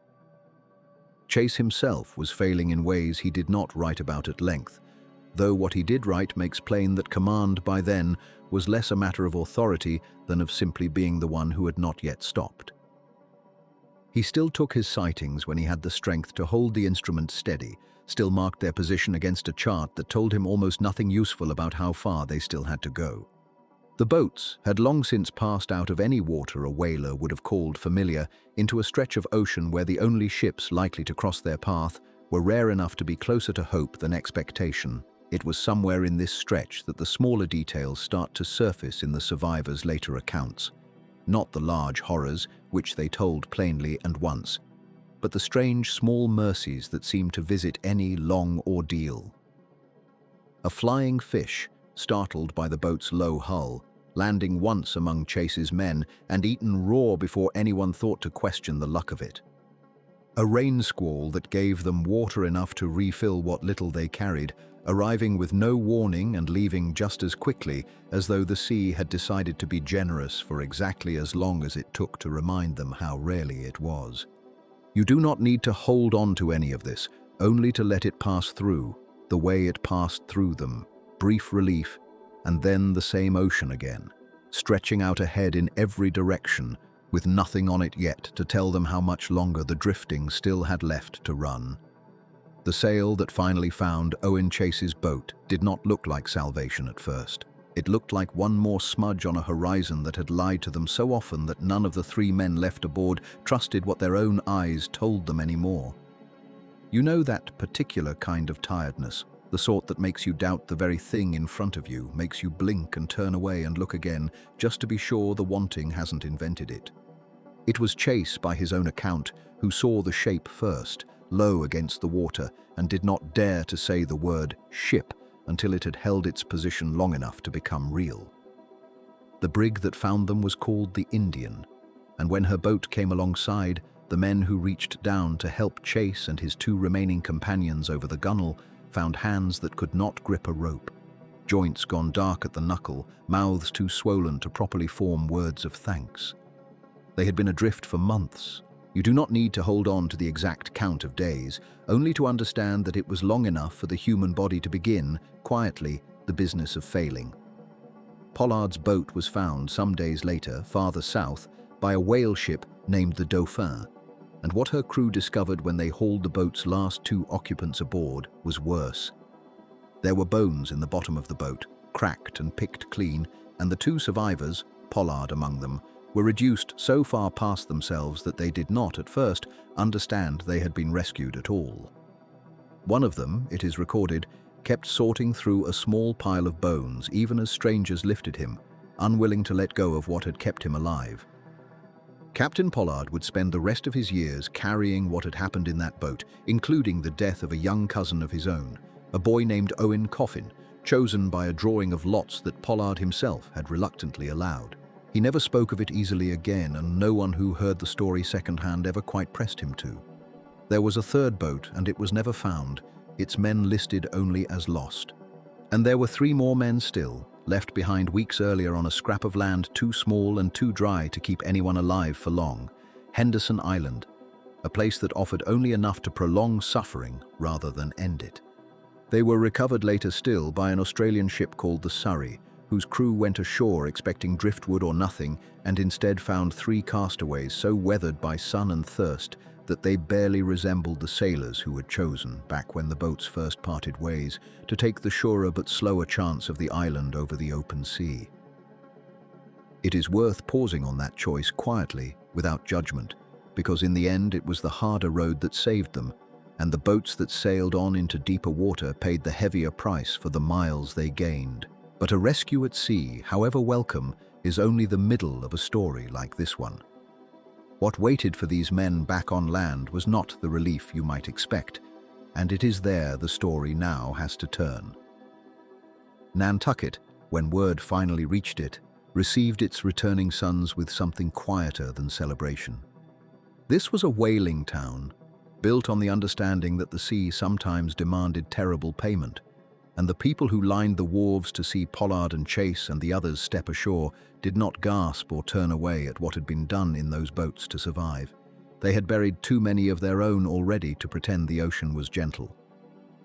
Chase himself was failing in ways he did not write about at length, though what he did write makes plain that command by then was less a matter of authority than of simply being the one who had not yet stopped. He still took his sightings when he had the strength to hold the instrument steady, still marked their position against a chart that told him almost nothing useful about how far they still had to go. The boats had long since passed out of any water a whaler would have called familiar into a stretch of ocean where the only ships likely to cross their path were rare enough to be closer to hope than expectation. It was somewhere in this stretch that the smaller details start to surface in the survivors' later accounts. Not the large horrors, which they told plainly and once, but the strange small mercies that seemed to visit any long ordeal. A flying fish, startled by the boat's low hull, landing once among Chase's men and eaten raw before anyone thought to question the luck of it. A rain squall that gave them water enough to refill what little they carried, arriving with no warning and leaving just as quickly as though the sea had decided to be generous for exactly as long as it took to remind them how rarely it was. You do not need to hold on to any of this, only to let it pass through, the way it passed through them, brief relief, and then the same ocean again, stretching out ahead in every direction, with nothing on it yet to tell them how much longer the drifting still had left to run. The sail that finally found Owen Chase's boat did not look like salvation at first. It looked like one more smudge on a horizon that had lied to them so often that none of the three men left aboard trusted what their own eyes told them anymore. You know that particular kind of tiredness, the sort that makes you doubt the very thing in front of you, makes you blink and turn away and look again, just to be sure the wanting hasn't invented it. It was Chase, by his own account, who saw the shape first, low against the water, and did not dare to say the word ship until it had held its position long enough to become real. The brig that found them was called the Indian, and when her boat came alongside, the men who reached down to help Chase and his two remaining companions over the gunwale found hands that could not grip a rope, joints gone dark at the knuckle, mouths too swollen to properly form words of thanks. They had been adrift for months. You do not need to hold on to the exact count of days, only to understand that it was long enough for the human body to begin, quietly, the business of failing. Pollard's boat was found some days later, farther south, by a whale ship named the Dauphin, and what her crew discovered when they hauled the boat's last two occupants aboard was worse. There were bones in the bottom of the boat, cracked and picked clean, and the two survivors, Pollard among them, were reduced so far past themselves that they did not, at first, understand they had been rescued at all. One of them, it is recorded, kept sorting through a small pile of bones even as strangers lifted him, unwilling to let go of what had kept him alive. Captain Pollard would spend the rest of his years carrying what had happened in that boat, including the death of a young cousin of his own, a boy named Owen Coffin, chosen by a drawing of lots that Pollard himself had reluctantly allowed. He never spoke of it easily again, and no one who heard the story secondhand ever quite pressed him to. There was a third boat, and it was never found, its men listed only as lost. And there were three more men still, left behind weeks earlier on a scrap of land too small and too dry to keep anyone alive for long, Henderson Island, a place that offered only enough to prolong suffering rather than end it. They were recovered later still by an Australian ship called the Surrey, whose crew went ashore expecting driftwood or nothing and instead found 3 castaways so weathered by sun and thirst that they barely resembled the sailors who had chosen, back when the boats first parted ways, to take the surer but slower chance of the island over the open sea. It is worth pausing on that choice quietly, without judgment, because in the end it was the harder road that saved them, and the boats that sailed on into deeper water paid the heavier price for the miles they gained. But a rescue at sea, however welcome, is only the middle of a story like this one. What waited for these men back on land was not the relief you might expect, and it is there the story now has to turn. Nantucket, when word finally reached it, received its returning sons with something quieter than celebration. This was a whaling town, built on the understanding that the sea sometimes demanded terrible payment, and the people who lined the wharves to see Pollard and Chase and the others step ashore did not gasp or turn away at what had been done in those boats to survive. They had buried too many of their own already to pretend the ocean was gentle.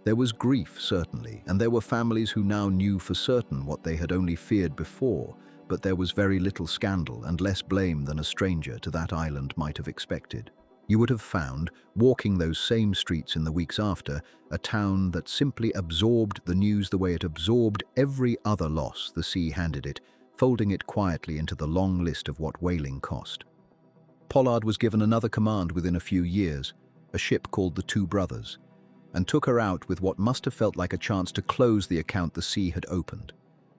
There was grief, certainly, and there were families who now knew for certain what they had only feared before, but there was very little scandal and less blame than a stranger to that island might have expected. You would have found, walking those same streets in the weeks after, a town that simply absorbed the news the way it absorbed every other loss the sea handed it, folding it quietly into the long list of what whaling cost. Pollard was given another command within a few years, a ship called the Two Brothers, and took her out with what must have felt like a chance to close the account the sea had opened.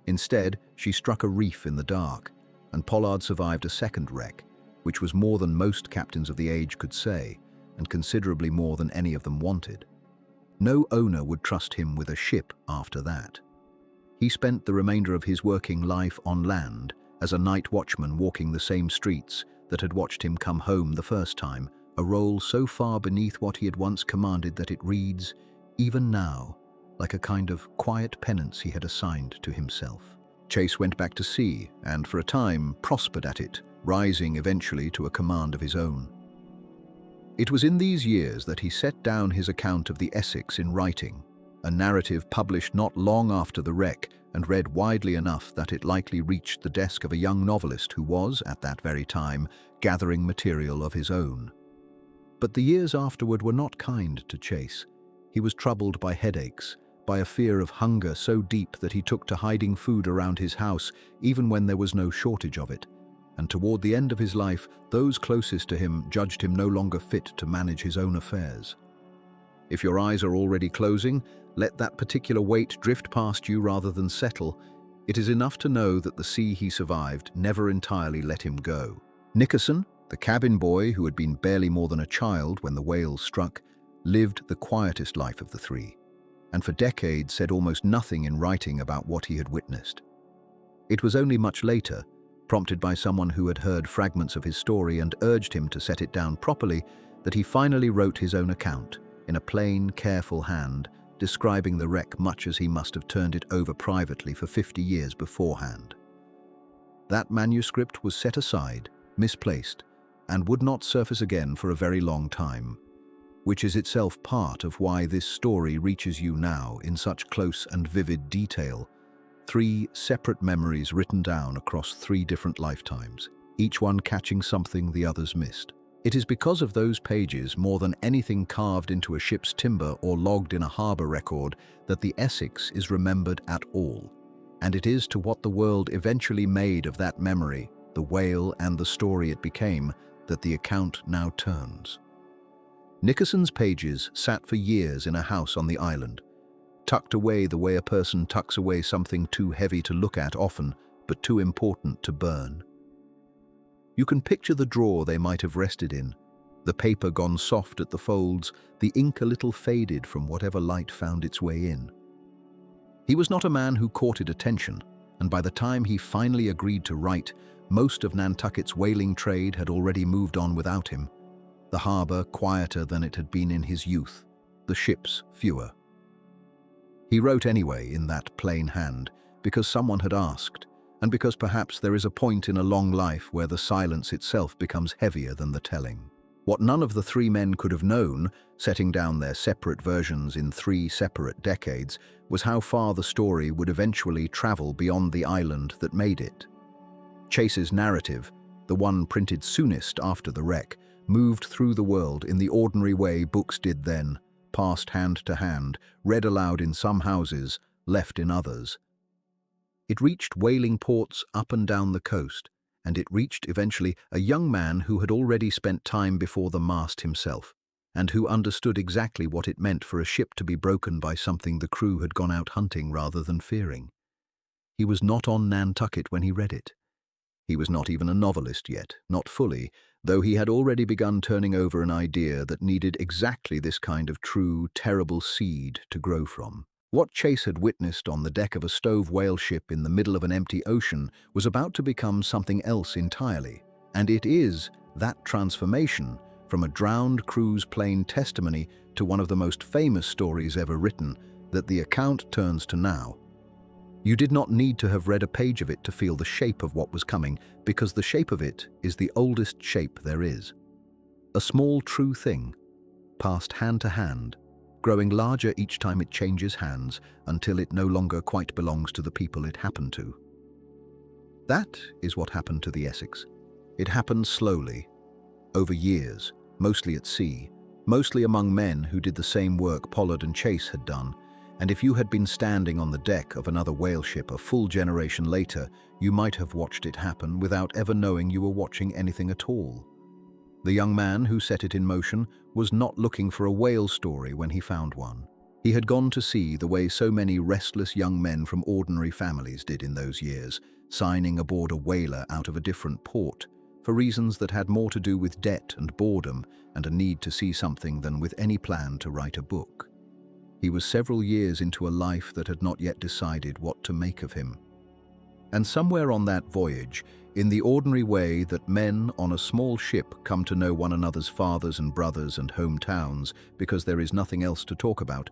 Instead, she struck a reef in the dark, and Pollard survived a second wreck, which was more than most captains of the age could say, and considerably more than any of them wanted. No owner would trust him with a ship after that. He spent the remainder of his working life on land as a night watchman walking the same streets that had watched him come home the first time, a role so far beneath what he had once commanded that it reads, even now, like a kind of quiet penance he had assigned to himself. Chase went back to sea and, for a time, prospered at it, rising eventually to a command of his own. It was in these years that he set down his account of the Essex in writing, a narrative published not long after the wreck and read widely enough that it likely reached the desk of a young novelist who was, at that very time, gathering material of his own. But the years afterward were not kind to Chase. He was troubled by headaches, by a fear of hunger so deep that he took to hiding food around his house even when there was no shortage of it. And toward the end of his life, those closest to him judged him no longer fit to manage his own affairs. If your eyes are already closing, let that particular weight drift past you rather than settle. It is enough to know that the sea he survived never entirely let him go. Nickerson, the cabin boy who had been barely more than a child when the whale struck, lived the quietest life of the three, and for decades said almost nothing in writing about what he had witnessed. It was only much later, prompted by someone who had heard fragments of his story and urged him to set it down properly, that he finally wrote his own account, in a plain, careful hand, describing the wreck much as he must have turned it over privately for 50 years beforehand. That manuscript was set aside, misplaced, and would not surface again for a very long time, which is itself part of why this story reaches you now in such close and vivid detail. 3 separate memories written down across 3 different lifetimes, each one catching something the others missed. It is because of those pages, more than anything carved into a ship's timber or logged in a harbor record, that the Essex is remembered at all. And it is to what the world eventually made of that memory, the whale and the story it became, that the account now turns. Nickerson's pages sat for years in a house on the island, tucked away the way a person tucks away something too heavy to look at often, but too important to burn. You can picture the drawer they might have rested in, the paper gone soft at the folds, the ink a little faded from whatever light found its way in. He was not a man who courted attention, and by the time he finally agreed to write, most of Nantucket's whaling trade had already moved on without him. The harbor quieter than it had been in his youth, the ships fewer. He wrote anyway in that plain hand, because someone had asked, and because perhaps there is a point in a long life where the silence itself becomes heavier than the telling. What none of the three men could have known, setting down their separate versions in 3 separate decades, was how far the story would eventually travel beyond the island that made it. Chase's narrative, the one printed soonest after the wreck, moved through the world in the ordinary way books did then, passed hand to hand, read aloud in some houses, left in others. It reached whaling ports up and down the coast, and it reached eventually a young man who had already spent time before the mast himself, and who understood exactly what it meant for a ship to be broken by something the crew had gone out hunting rather than fearing. He was not on Nantucket when he read it. He was not even a novelist yet, not fully, though he had already begun turning over an idea that needed exactly this kind of true, terrible seed to grow from. What Chase had witnessed on the deck of a stove whale ship in the middle of an empty ocean was about to become something else entirely, and it is that transformation from a drowned cruise plane testimony to one of the most famous stories ever written that the account turns to now. You did not need to have read a page of it to feel the shape of what was coming, because the shape of it is the oldest shape there is. A small true thing, passed hand to hand, growing larger each time it changes hands until it no longer quite belongs to the people it happened to. That is what happened to the Essex. It happened slowly, over years, mostly at sea, mostly among men who did the same work Pollard and Chase had done, and if you had been standing on the deck of another whale ship a full generation later, you might have watched it happen without ever knowing you were watching anything at all. The young man who set it in motion was not looking for a whale story when he found one. He had gone to sea the way so many restless young men from ordinary families did in those years, signing aboard a whaler out of a different port, for reasons that had more to do with debt and boredom and a need to see something than with any plan to write a book. He was several years into a life that had not yet decided what to make of him. And somewhere on that voyage, in the ordinary way that men on a small ship come to know one another's fathers and brothers and hometowns because there is nothing else to talk about,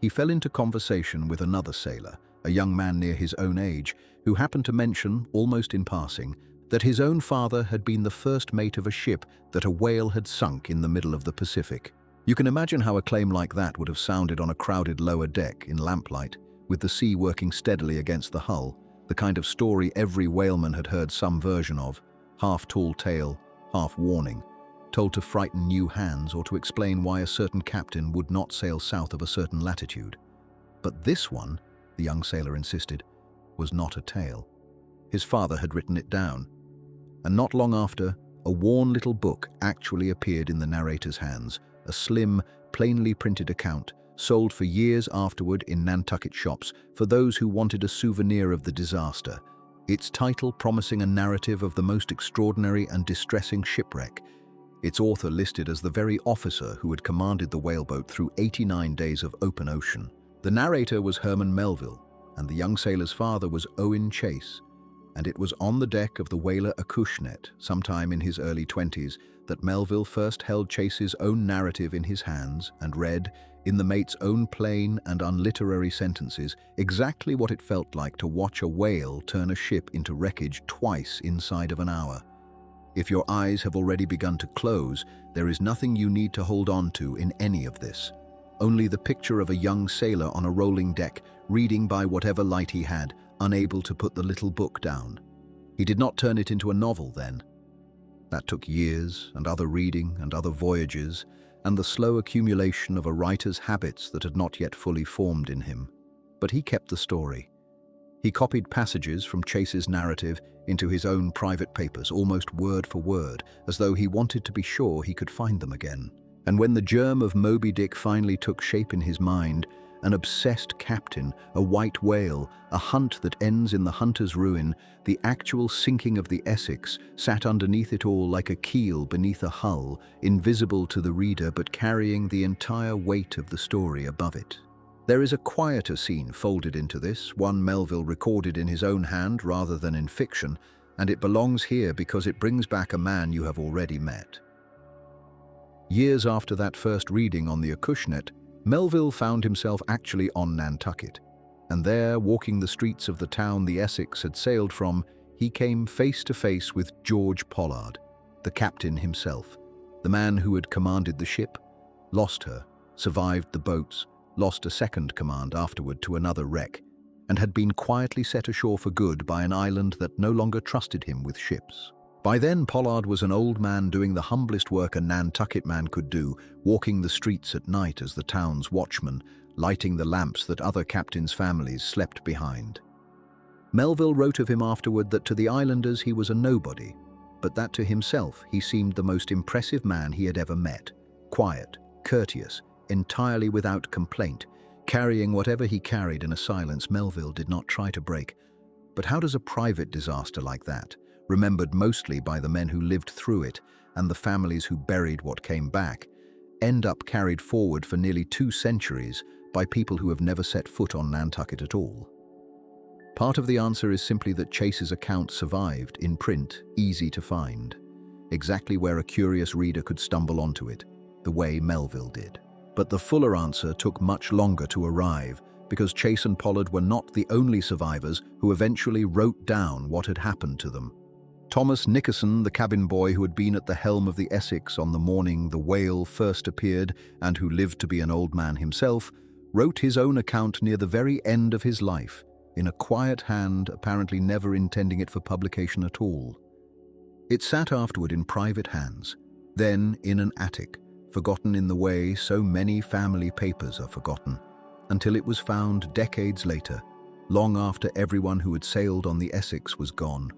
he fell into conversation with another sailor, a young man near his own age, who happened to mention, almost in passing, that his own father had been the first mate of a ship that a whale had sunk in the middle of the Pacific. You can imagine how a claim like that would have sounded on a crowded lower deck in lamplight, with the sea working steadily against the hull, the kind of story every whaleman had heard some version of, half tall tale, half warning, told to frighten new hands or to explain why a certain captain would not sail south of a certain latitude. But this one, the young sailor insisted, was not a tale. His father had written it down, and not long after, a worn little book actually appeared in the narrator's hands, a slim, plainly printed account, sold for years afterward in Nantucket shops for those who wanted a souvenir of the disaster, its title promising a narrative of the most extraordinary and distressing shipwreck, its author listed as the very officer who had commanded the whaleboat through 89 days of open ocean. The narrator was Herman Melville, and the young sailor's father was Owen Chase, and it was on the deck of the whaler Acushnet, sometime in his early 20s, that Melville first held Chase's own narrative in his hands and read, in the mate's own plain and unliterary sentences, exactly what it felt like to watch a whale turn a ship into wreckage twice inside of an hour. If your eyes have already begun to close, there is nothing you need to hold on to in any of this. Only the picture of a young sailor on a rolling deck, reading by whatever light he had, unable to put the little book down. He did not turn it into a novel then. That took years and other reading and other voyages and the slow accumulation of a writer's habits that had not yet fully formed in him. But he kept the story. He copied passages from Chase's narrative into his own private papers, almost word for word, as though he wanted to be sure he could find them again. And when the germ of Moby-Dick finally took shape in his mind, an obsessed captain, a white whale, a hunt that ends in the hunter's ruin, the actual sinking of the Essex sat underneath it all like a keel beneath a hull, invisible to the reader but carrying the entire weight of the story above it. There is a quieter scene folded into this, one Melville recorded in his own hand rather than in fiction, and it belongs here because it brings back a man you have already met. Years after that first reading on the Acushnet, Melville found himself actually on Nantucket, and there, walking the streets of the town the Essex had sailed from, he came face to face with George Pollard, the captain himself, The man who had commanded the ship lost her, survived the boats, lost a second command afterward to another wreck, and had been quietly set ashore for good by an island that no longer trusted him with ships. By then, Pollard was an old man doing the humblest work a Nantucket man could do, walking the streets at night as the town's watchman, lighting the lamps that other captains' families slept behind. Melville wrote of him afterward that to the islanders he was a nobody, but that to himself he seemed the most impressive man he had ever met, quiet, courteous, entirely without complaint, carrying whatever he carried in a silence Melville did not try to break. But how does a private disaster like that, remembered mostly by the men who lived through it and the families who buried what came back, end up carried forward for nearly 2 centuries by people who have never set foot on Nantucket at all? Part of the answer is simply that Chase's account survived in print, easy to find, exactly where a curious reader could stumble onto it, the way Melville did. But the fuller answer took much longer to arrive, because Chase and Pollard were not the only survivors who eventually wrote down what had happened to them. Thomas Nickerson, the cabin boy who had been at the helm of the Essex on the morning the whale first appeared and who lived to be an old man himself, wrote his own account near the very end of his life, in a quiet hand, apparently never intending it for publication at all. It sat afterward in private hands, then in an attic, forgotten in the way so many family papers are forgotten, until it was found decades later, long after everyone who had sailed on the Essex was gone,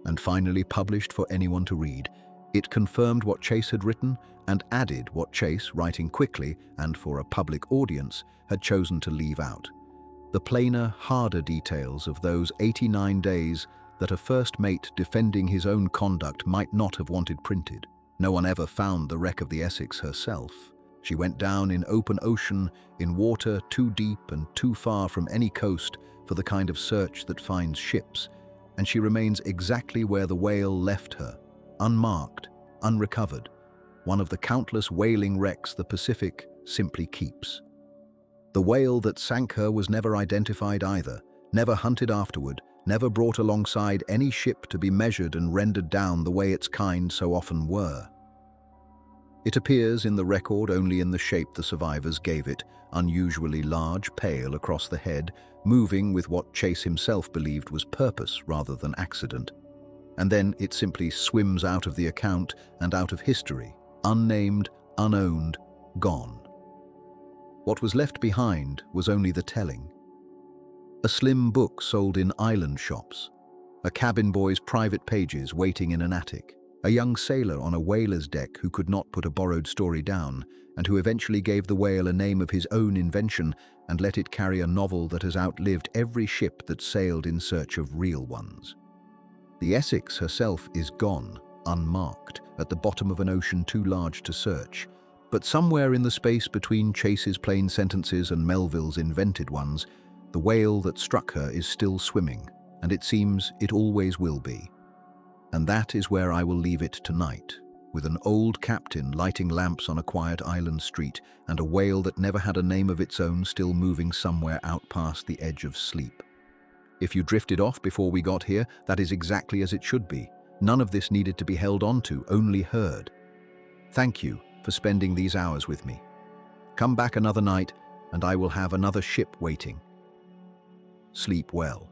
and finally published for anyone to read. It confirmed what Chase had written and added what Chase, writing quickly and for a public audience, had chosen to leave out: the plainer, harder details of those 89 days that a first mate defending his own conduct might not have wanted printed. No one ever found the wreck of the Essex herself. She went down in open ocean, in water too deep and too far from any coast for the kind of search that finds ships, and she remains exactly where the whale left her, unmarked, unrecovered, one of the countless whaling wrecks the Pacific simply keeps. The whale that sank her was never identified either, never hunted afterward, never brought alongside any ship to be measured and rendered down the way its kind so often were. It appears in the record only in the shape the survivors gave it, unusually large, pale across the head, moving with what Chase himself believed was purpose rather than accident. And then it simply swims out of the account and out of history, unnamed, unowned, gone. What was left behind was only the telling. A slim book sold in island shops, a cabin boy's private pages waiting in an attic, a young sailor on a whaler's deck who could not put a borrowed story down, and who eventually gave the whale a name of his own invention and let it carry a novel that has outlived every ship that sailed in search of real ones. The Essex herself is gone, unmarked, at the bottom of an ocean too large to search, but somewhere in the space between Chase's plain sentences and Melville's invented ones, the whale that struck her is still swimming, and it seems it always will be. And that is where I will leave it tonight, with an old captain lighting lamps on a quiet island street, and a whale that never had a name of its own still moving somewhere out past the edge of sleep. If you drifted off before we got here, that is exactly as it should be. None of this needed to be held on to, only heard. Thank you for spending these hours with me. Come back another night, and I will have another ship waiting. Sleep well.